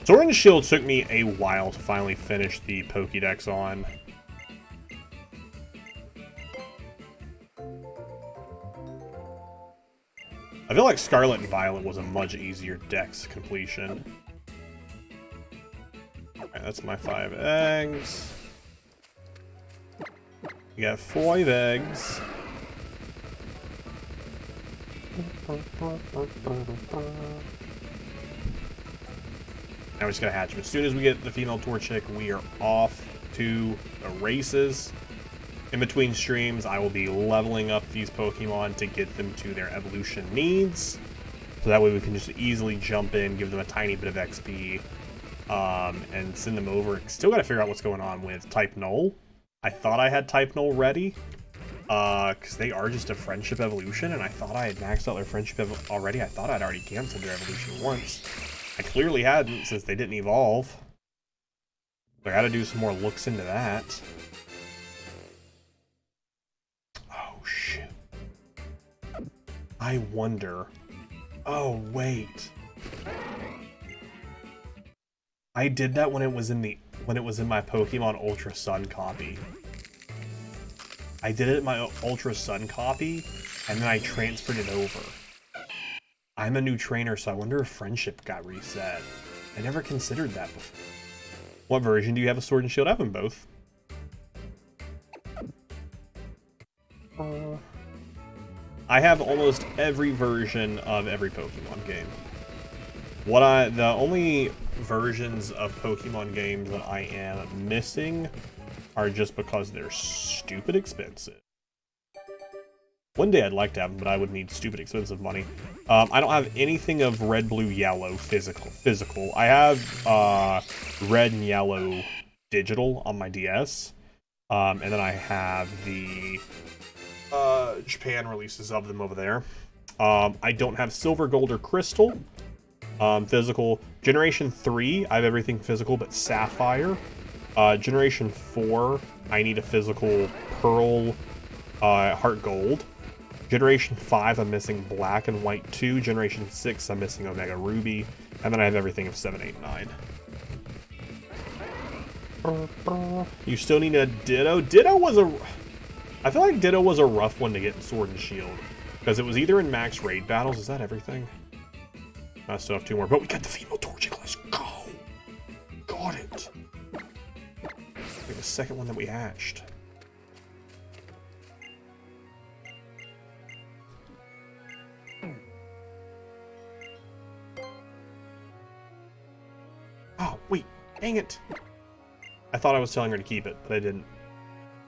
Sword and Shield took me a while to finally finish the Pokédex on. I feel like Scarlet and Violet was a much easier dex completion. Alright, that's my 5 eggs. You got 5 eggs. Now we're just gonna hatch them. As soon as we get the female Torchic, we are off to the races. In between streams, I will be leveling up these Pokemon to get them to their evolution needs. So that way we can just easily jump in, give them a tiny bit of XP, and send them over. Still gotta figure out what's going on with Type Null. I thought I had Type Null ready, because they are just a friendship evolution, and I thought I had maxed out their friendship already. I thought I'd already canceled their evolution once. I clearly hadn't, since they didn't evolve. So I gotta do some more looks into that. Oh, shoot. I wonder... Oh, wait. I did that when it was in my Pokemon Ultra Sun copy. I did it in my Ultra Sun copy, and then I transferred it over. I'm a new trainer, so I wonder if friendship got reset. I never considered that before. What version do you have of Sword and Shield? I have them both. I have almost every version of every Pokemon game. The only versions of Pokemon games that I am missing are just because they're stupid expensive. One day I'd like to have them, but I would need stupid expensive money. I don't have anything of red, blue, yellow physical. I have red and yellow digital on my DS. And then I have the Japan releases of them over there. I don't have silver, gold, or crystal. Physical. Generation 3, I have everything physical but sapphire. Generation 4, I need a physical pearl, heart gold. Generation 5, I'm missing black and white 2. Generation 6, I'm missing Omega Ruby. And then I have everything of 7, 8, 9. You still need a Ditto? Ditto was a... I feel like Ditto was a rough one to get in Sword and Shield. Because it was either in max raid battles. Is that everything? I still have 2 more. But we got the female Torchic. Let's go! Got it! Like the second one that we hatched. Oh, wait. Dang it. I thought I was telling her to keep it, but I didn't.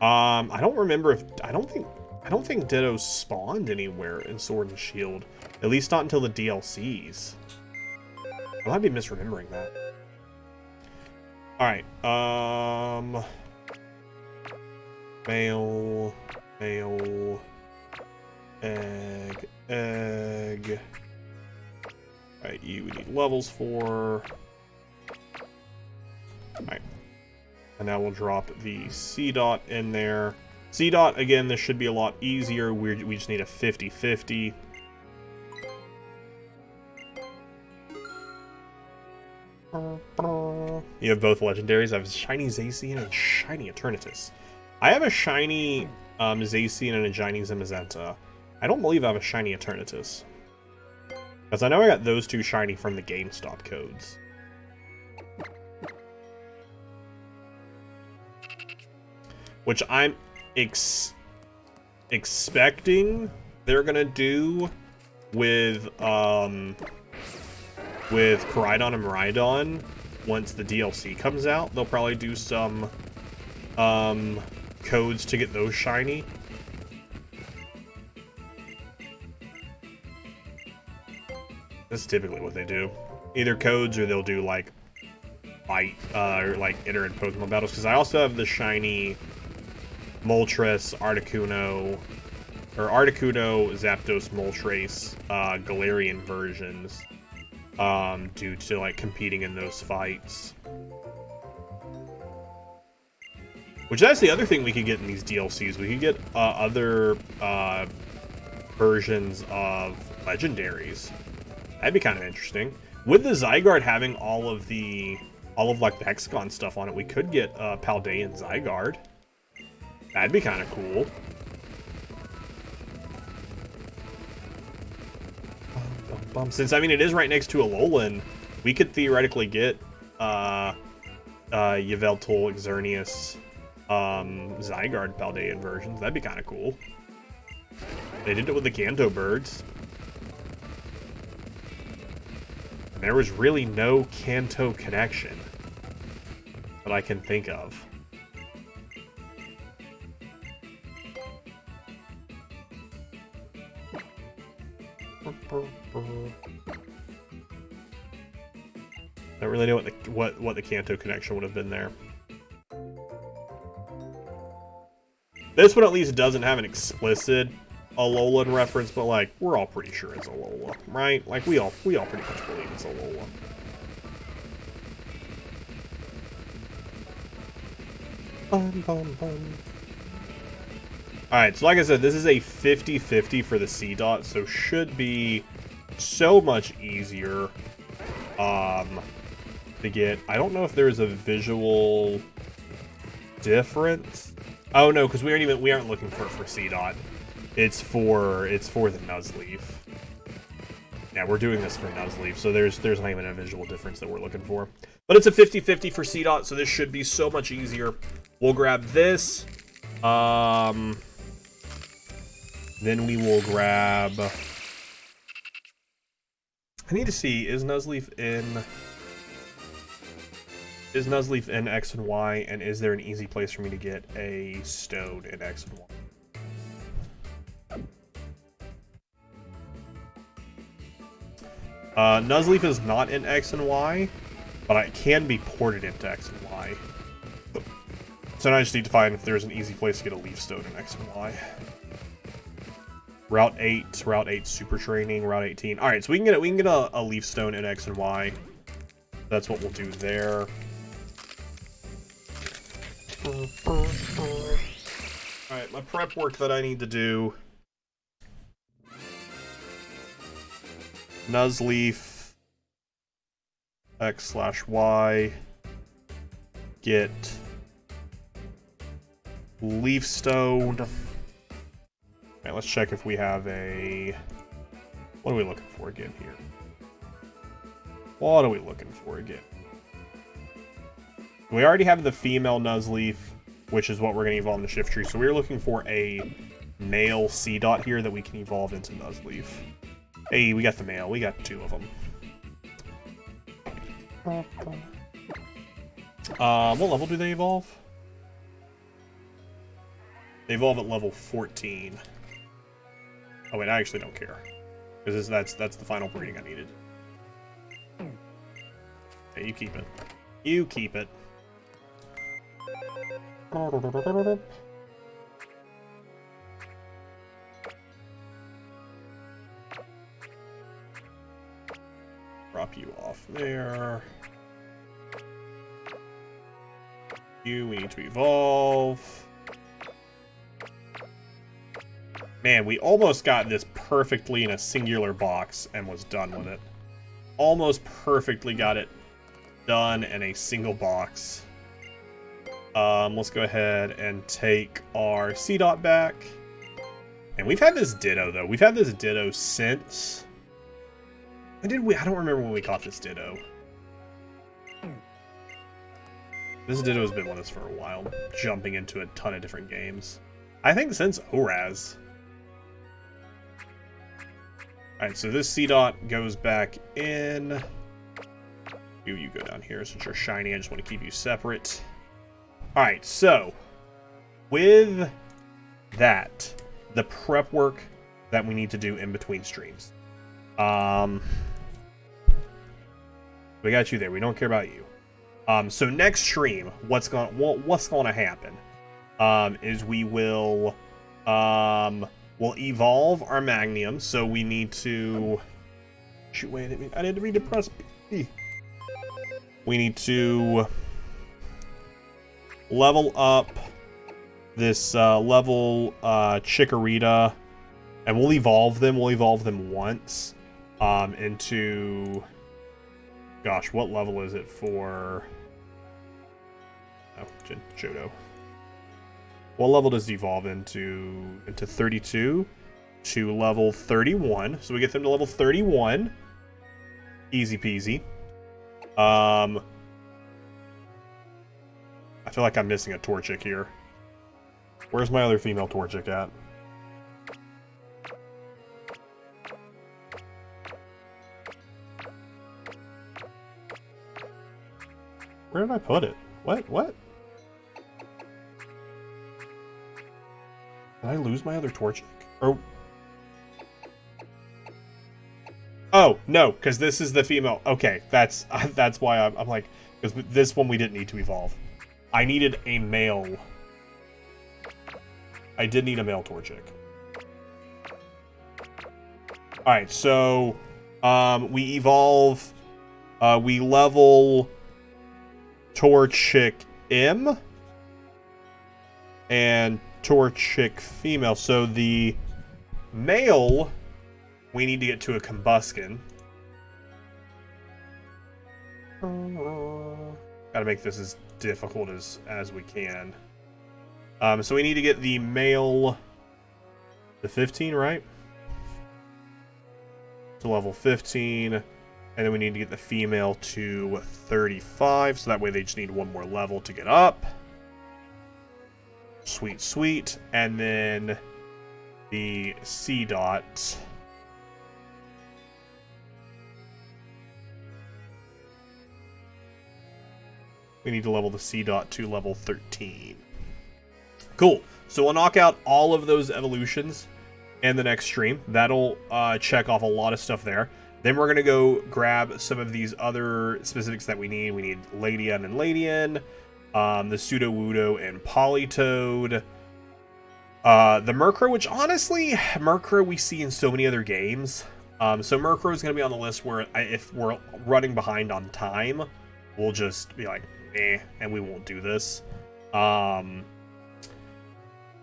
I don't remember if... I don't think Ditto spawned anywhere in Sword and Shield. At least not until the DLCs. I might be misremembering that. Alright, male, male, egg, egg. Alright, you we need levels for. Alright. And now we'll drop the C dot in there. C dot, again, this should be a lot easier. We just need a 50-50. You have both legendaries. I have a shiny Zacian and a shiny Eternatus. I have a shiny Zacian and a shiny Zamazenta. I don't believe I have a shiny Eternatus. Because I know I got those two shiny from the GameStop codes. Which I'm expecting they're gonna do with Koraidon and Miraidon. Once the DLC comes out, they'll probably do some codes to get those shiny. That's typically what they do. Either codes or they'll do like fight or like enter in Pokemon battles. Because I also have the shiny Moltres, Articuno, Zapdos, Moltres, Galarian versions. Due to like competing in those fights. Which that's the other thing we could get in these DLCs. We could get other versions of legendaries. That'd be kind of interesting. With the Zygarde having all of like the Hexagon stuff on it, we could get Paldean Zygarde. That'd be kind of cool. Since, I mean, it is right next to Alolan, we could theoretically get Yveltal, Xerneas, Zygarde Paldean versions. That'd be kind of cool. They did it with the Kanto birds. And there was really no Kanto connection that I can think of. I don't really know what the Kanto connection would have been there. This one at least doesn't have an explicit Alolan reference, but like we're all pretty sure it's Alola, right? Like we all pretty much believe it's Alola. Alright, so like I said, this is a 50-50 for the C dot, so should be so much easier to get. I don't know if there's a visual difference. Oh no, because we aren't looking for C dot. It's for the Nuzleaf. Yeah, we're doing this for Nuzleaf, so there's not even a visual difference that we're looking for. But it's a 50-50 for C dot, so this should be so much easier. We'll grab this. Then we will grab. I need to see, is Nuzleaf in X and Y, and is there an easy place for me to get a stone in X and Y? Nuzleaf is not in X and Y, but it can be ported into X and Y. So now I just need to find if there's an easy place to get a Leaf Stone in X and Y. Route 8 Super Training, Route 18. Alright, so we can get a Leaf Stone in X and Y. That's what we'll do there. Alright, my prep work that I need to do. Nuzleaf X/Y. Get Leaf Stone. Alright, let's check if we have a... What are we looking for again here? What are we looking for again? We already have the female Nuzleaf, which is what we're going to evolve in the Shift Tree. So we're looking for a male C dot here that we can evolve into Nuzleaf. Hey, we got the male. We got 2 of them. What level do they evolve? They evolve at level 14. Oh wait, I actually don't care. Because that's the final breeding I needed. Okay, you keep it. You keep it. Drop you off there. We need to evolve. Man, we almost got this perfectly in a singular box and was done with it. Almost perfectly got it done in a single box. Let's go ahead and take our C dot back. And we've had this Ditto, though. We've had this Ditto since... When did we... I don't remember when we caught this Ditto. This Ditto has been with us for a while, jumping into a ton of different games. I think since ORAS. Alright, so this C dot goes back in. You go down here since you're shiny. I just want to keep you separate. Alright, so with that, the prep work that we need to do in between streams. We got you there. We don't care about you. So next stream, what's going to happen? Is we will we'll evolve our Magnium. So we need to shoot. Wait, I didn't read to press B. We need to level up this level Chikorita, and we'll evolve them. We'll evolve them once into. Gosh, what level is it for? Oh, Johto. What level does it evolve into 32 to level 31? So we get them to level 31. Easy peasy. I feel like I'm missing a Torchic here. Where's my other female Torchic at? Where did I put it? What? Did I lose my other Torchic? Or... Oh, no, because this is the female. Okay, that's why I'm like... Because this one we didn't need to evolve. I needed a male. I did need a male Torchic. Alright, so... we evolve... we level... Torchic M and Torchic female. So the male, we need to get to a Combuskin. Gotta make this as difficult as we can. So we need to get the male to 15, right? To level 15. And then we need to get the female to 35, so that way they just need one more level to get up. Sweet, sweet. And then the C dot. We need to level the C dot to level 13. Cool. So we'll knock out all of those evolutions in the next stream. That'll check off a lot of stuff there. Then we're going to go grab some of these other specifics that we need. We need Ladian and Ladian, the Sudowoodo and Politoed, the Murkrow, which honestly, Murkrow we see in so many other games. So Murkrow is going to be on the list where if we're running behind on time, we'll just be like, eh, and we won't do this.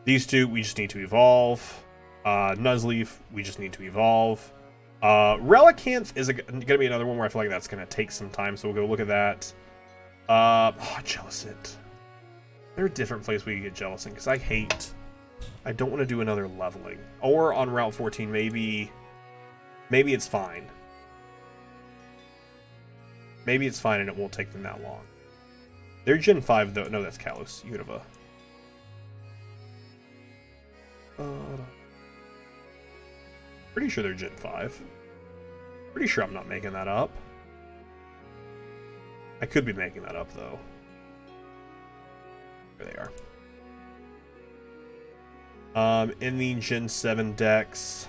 These two, we just need to evolve. Nuzleaf, we just need to evolve. Relicanth is going to be another one where I feel like that's going to take some time, so we'll go look at that. Jellicent. Is there a different place we can get Jellicent? Because I don't want to do another leveling. Or on Route 14, maybe it's fine. Maybe it's fine and it won't take them that long. They're Gen 5, though. No, that's Kalos. Unova. Pretty sure they're Gen 5. Pretty sure I'm not making that up. I could be making that up, though. There they are. In the Gen 7 decks...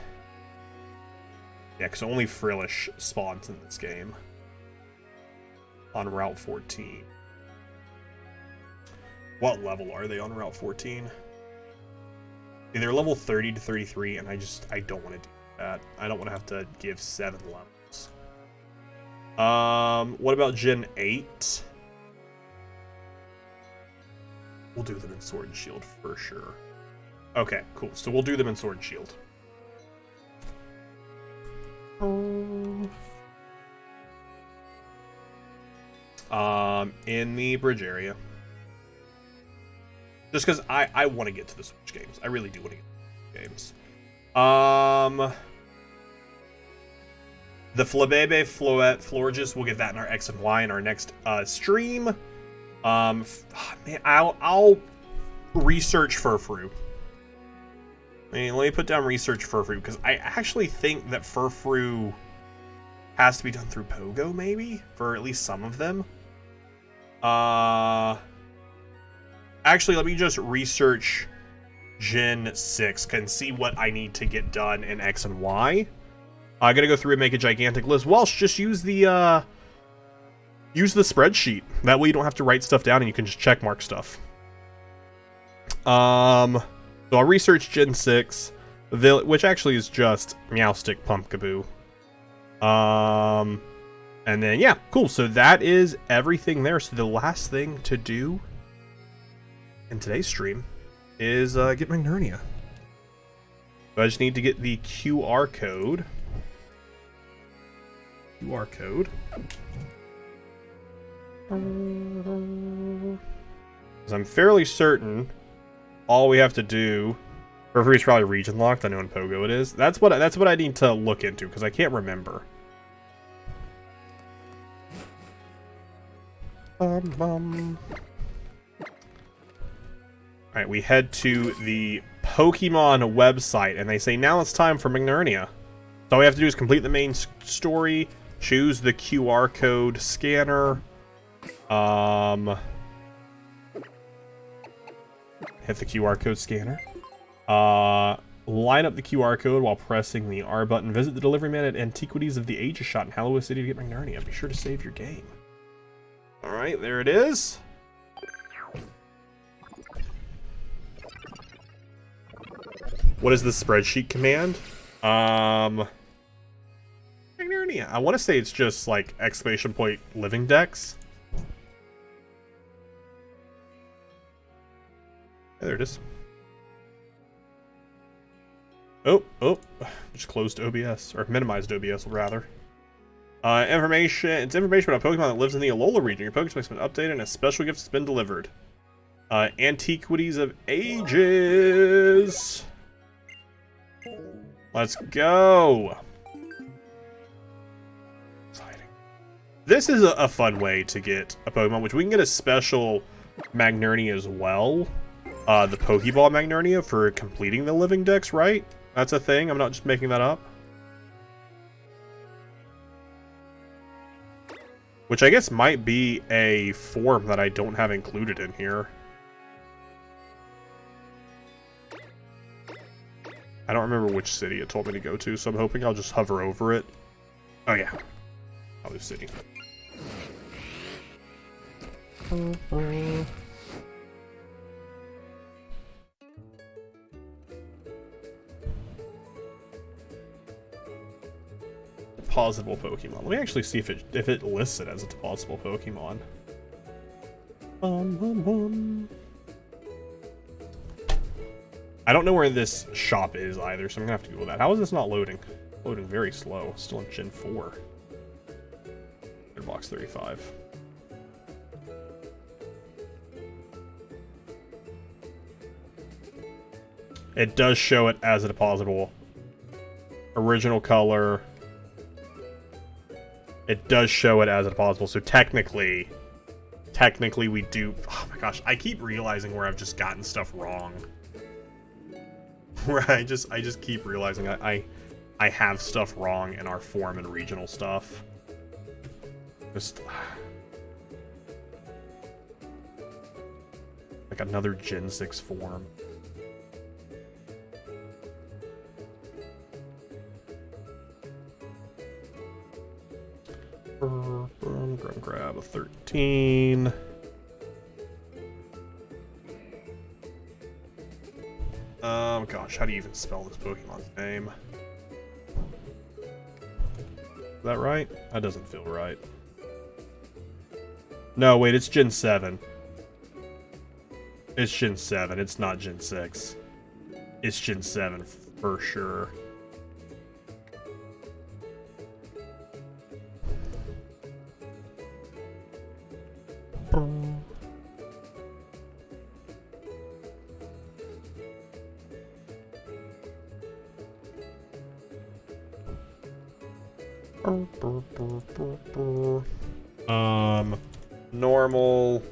Yeah, because only Frillish spawns in this game. On Route 14. What level are they on Route 14? They're level 30 to 33, and I don't want to do that. I don't want to have to give 7 levels. What about Gen 8? We'll do them in Sword and Shield for sure. Okay, cool. So we'll do them in Sword and Shield. In the bridge area. Just because I want to get to the Switch games. I really do want to get to the games. The Flabebe Floette Florges, we'll get that in our X and Y in our next stream. Man, I'll research Furfrou. I mean, let me put down research Furfrou, because I actually think that Furfrou has to be done through Pogo, maybe? For at least some of them. Actually, let me just research Gen 6 and see what I need to get done in X and Y. I gotta go through and make a gigantic list. Welsh, just use the spreadsheet. That way you don't have to write stuff down and you can just check mark stuff. So I'll research Gen 6, which actually is just Meowstic Pumpkaboo. And then, yeah, cool. So that is everything there. So the last thing to do in today's stream is get Magnernia. So I just need to get the QR code. QR code. Because I'm fairly certain all we have to do, or it's probably region locked. I know in Pogo it is. That's what I need to look into because I can't remember. Alright, we head to the Pokemon website, and they say now it's time for Magnernia. So all we have to do is complete the main story, choose the QR code scanner, hit the QR code scanner, line up the QR code while pressing the R button, visit the delivery man at Antiquities of the Aegis Shot in Halloween City to get Magnernia. Be sure to save your game. Alright, there it is. What is the spreadsheet command? Magnernia. I want to say it's just like exclamation point living dex. There it is. Oh, just closed OBS, or minimized OBS rather. It's information about a Pokemon that lives in the Alola region. Your Pokemon has been updated and a special gift has been delivered. Antiquities of Ages. Let's go. Exciting. This is a fun way to get a Pokemon, which we can get a special Magnernia as well. The Pokeball Magnernia for completing the Living Dex, right? That's a thing. I'm not just making that up. Which I guess might be a form that I don't have included in here. I don't remember which city it told me to go to, so I'm hoping I'll just hover over it. Oh yeah. Hollow City. Depositable Pokemon. Let me actually see if it lists it as a depositable Pokemon. I don't know where this shop is either, so I'm gonna have to Google that. How is this not loading? Loading very slow. Still in Gen 4. Box 35. It does show it as a depositable. Original color. It does show it as a depositable, so technically we do. Oh my gosh, I keep realizing where I've just gotten stuff wrong. Where I just keep realizing I have stuff wrong in our form and regional stuff. Just like another Gen 6 form. Grab a 13. Gosh, how do you even spell this Pokemon's name? Is that right? That doesn't feel right. No, wait, it's Gen 7. It's Gen 7, it's not Gen 6. It's Gen 7 for sure. Normal.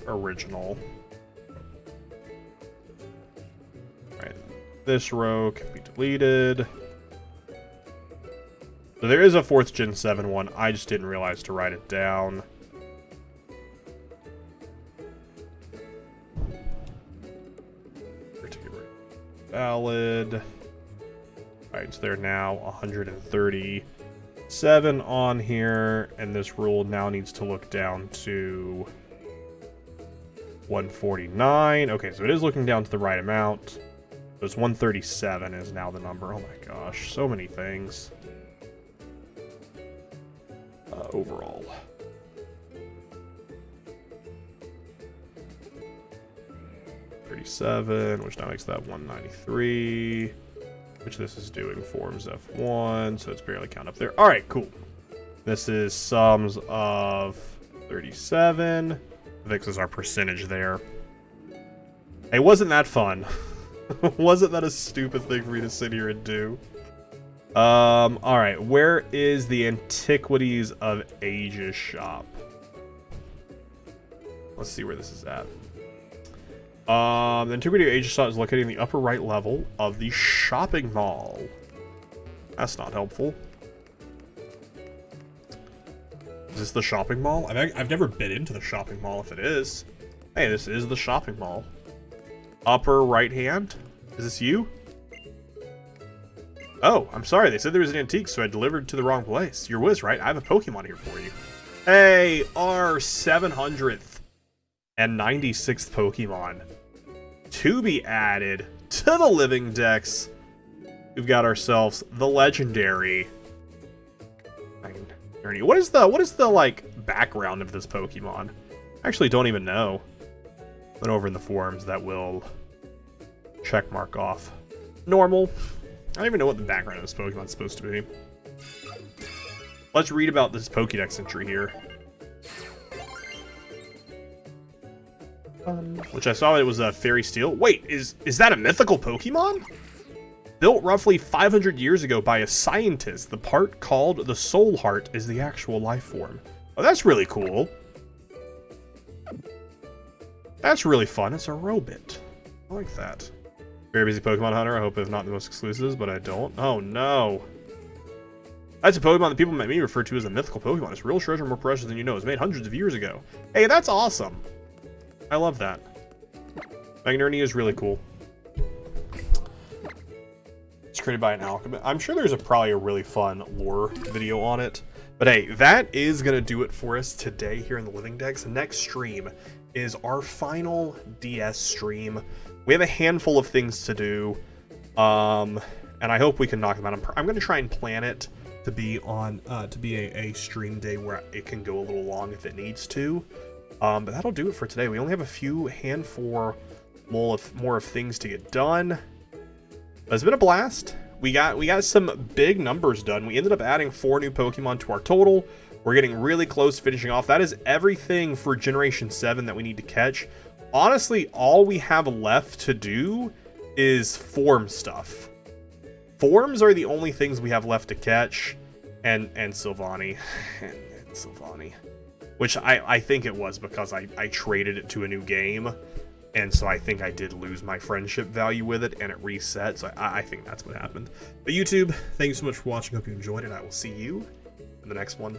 Original. Right. This row can be deleted. So there is a 4th Gen 7 one. I just didn't realize to write it down. Valid. Alright, so there are now 137 on here, and this rule now needs to look down to 149. Okay, so it is looking down to the right amount. So it's 137 is now the number. Oh my gosh, so many things. Overall. Which now makes that 193, which this is doing forms F1, so it's barely count up there. All right, cool. This is sums of 37. Fixes our percentage there. Hey, wasn't that fun? Wasn't that a stupid thing for me to sit here and do? All right, where is the Antiquities of Ages shop? Let's see where this is at. The Antiquity of Ages shop is located in the upper right level of the shopping mall. That's not helpful. Is this the shopping mall? I've never been into the shopping mall if it is. Hey, this is the shopping mall. Upper right hand? Is this you? Oh, I'm sorry. They said there was an antique, so I delivered to the wrong place. You're Wiz, right? I have a Pokemon here for you. Hey, our 700th and 96th Pokemon to be added to the living dex. We've got ourselves the legendary Ernie. What is the like background of this Pokemon? I actually don't even know. Went over in the forums, that will check mark off. Normal. I don't even know what the background of this Pokemon is supposed to be. Let's read about this Pokédex entry here. Which I saw it was a Fairy Steel. Wait, is that a mythical Pokemon? Built roughly 500 years ago by a scientist, the part called the Soul Heart is the actual life form. Oh, that's really cool. That's really fun. It's a Robit. I like that. Very busy Pokemon hunter. I hope it's not the most exclusives, but I don't. Oh, no. That's a Pokemon that people met me refer to as a mythical Pokemon. It's real treasure, more precious than you know. It was made hundreds of years ago. Hey, that's awesome. I love that. Magnerny is really cool. It's created by an alchemist. I'm sure there's probably a really fun lore video on it. But hey, that is going to do it for us today here in the Living Dex. Next stream is our final DS stream. We have a handful of things to do. And I hope we can knock them out. I'm going to try and plan it to be on a stream day where it can go a little long if it needs to. But that'll do it for today. We only have a few handful more of things to get done. But it's been a blast. We got some big numbers done. We ended up adding 4 new Pokemon to our total. We're getting really close to finishing off. That is everything for Generation 7 that we need to catch. Honestly, all we have left to do is form stuff. Forms are the only things we have left to catch. And Sylvani. and Sylvani. Which I think it was because I traded it to a new game. And so I think I did lose my friendship value with it, and it reset. So I think that's what happened. But YouTube, thank you so much for watching. Hope you enjoyed it. I will see you in the next one.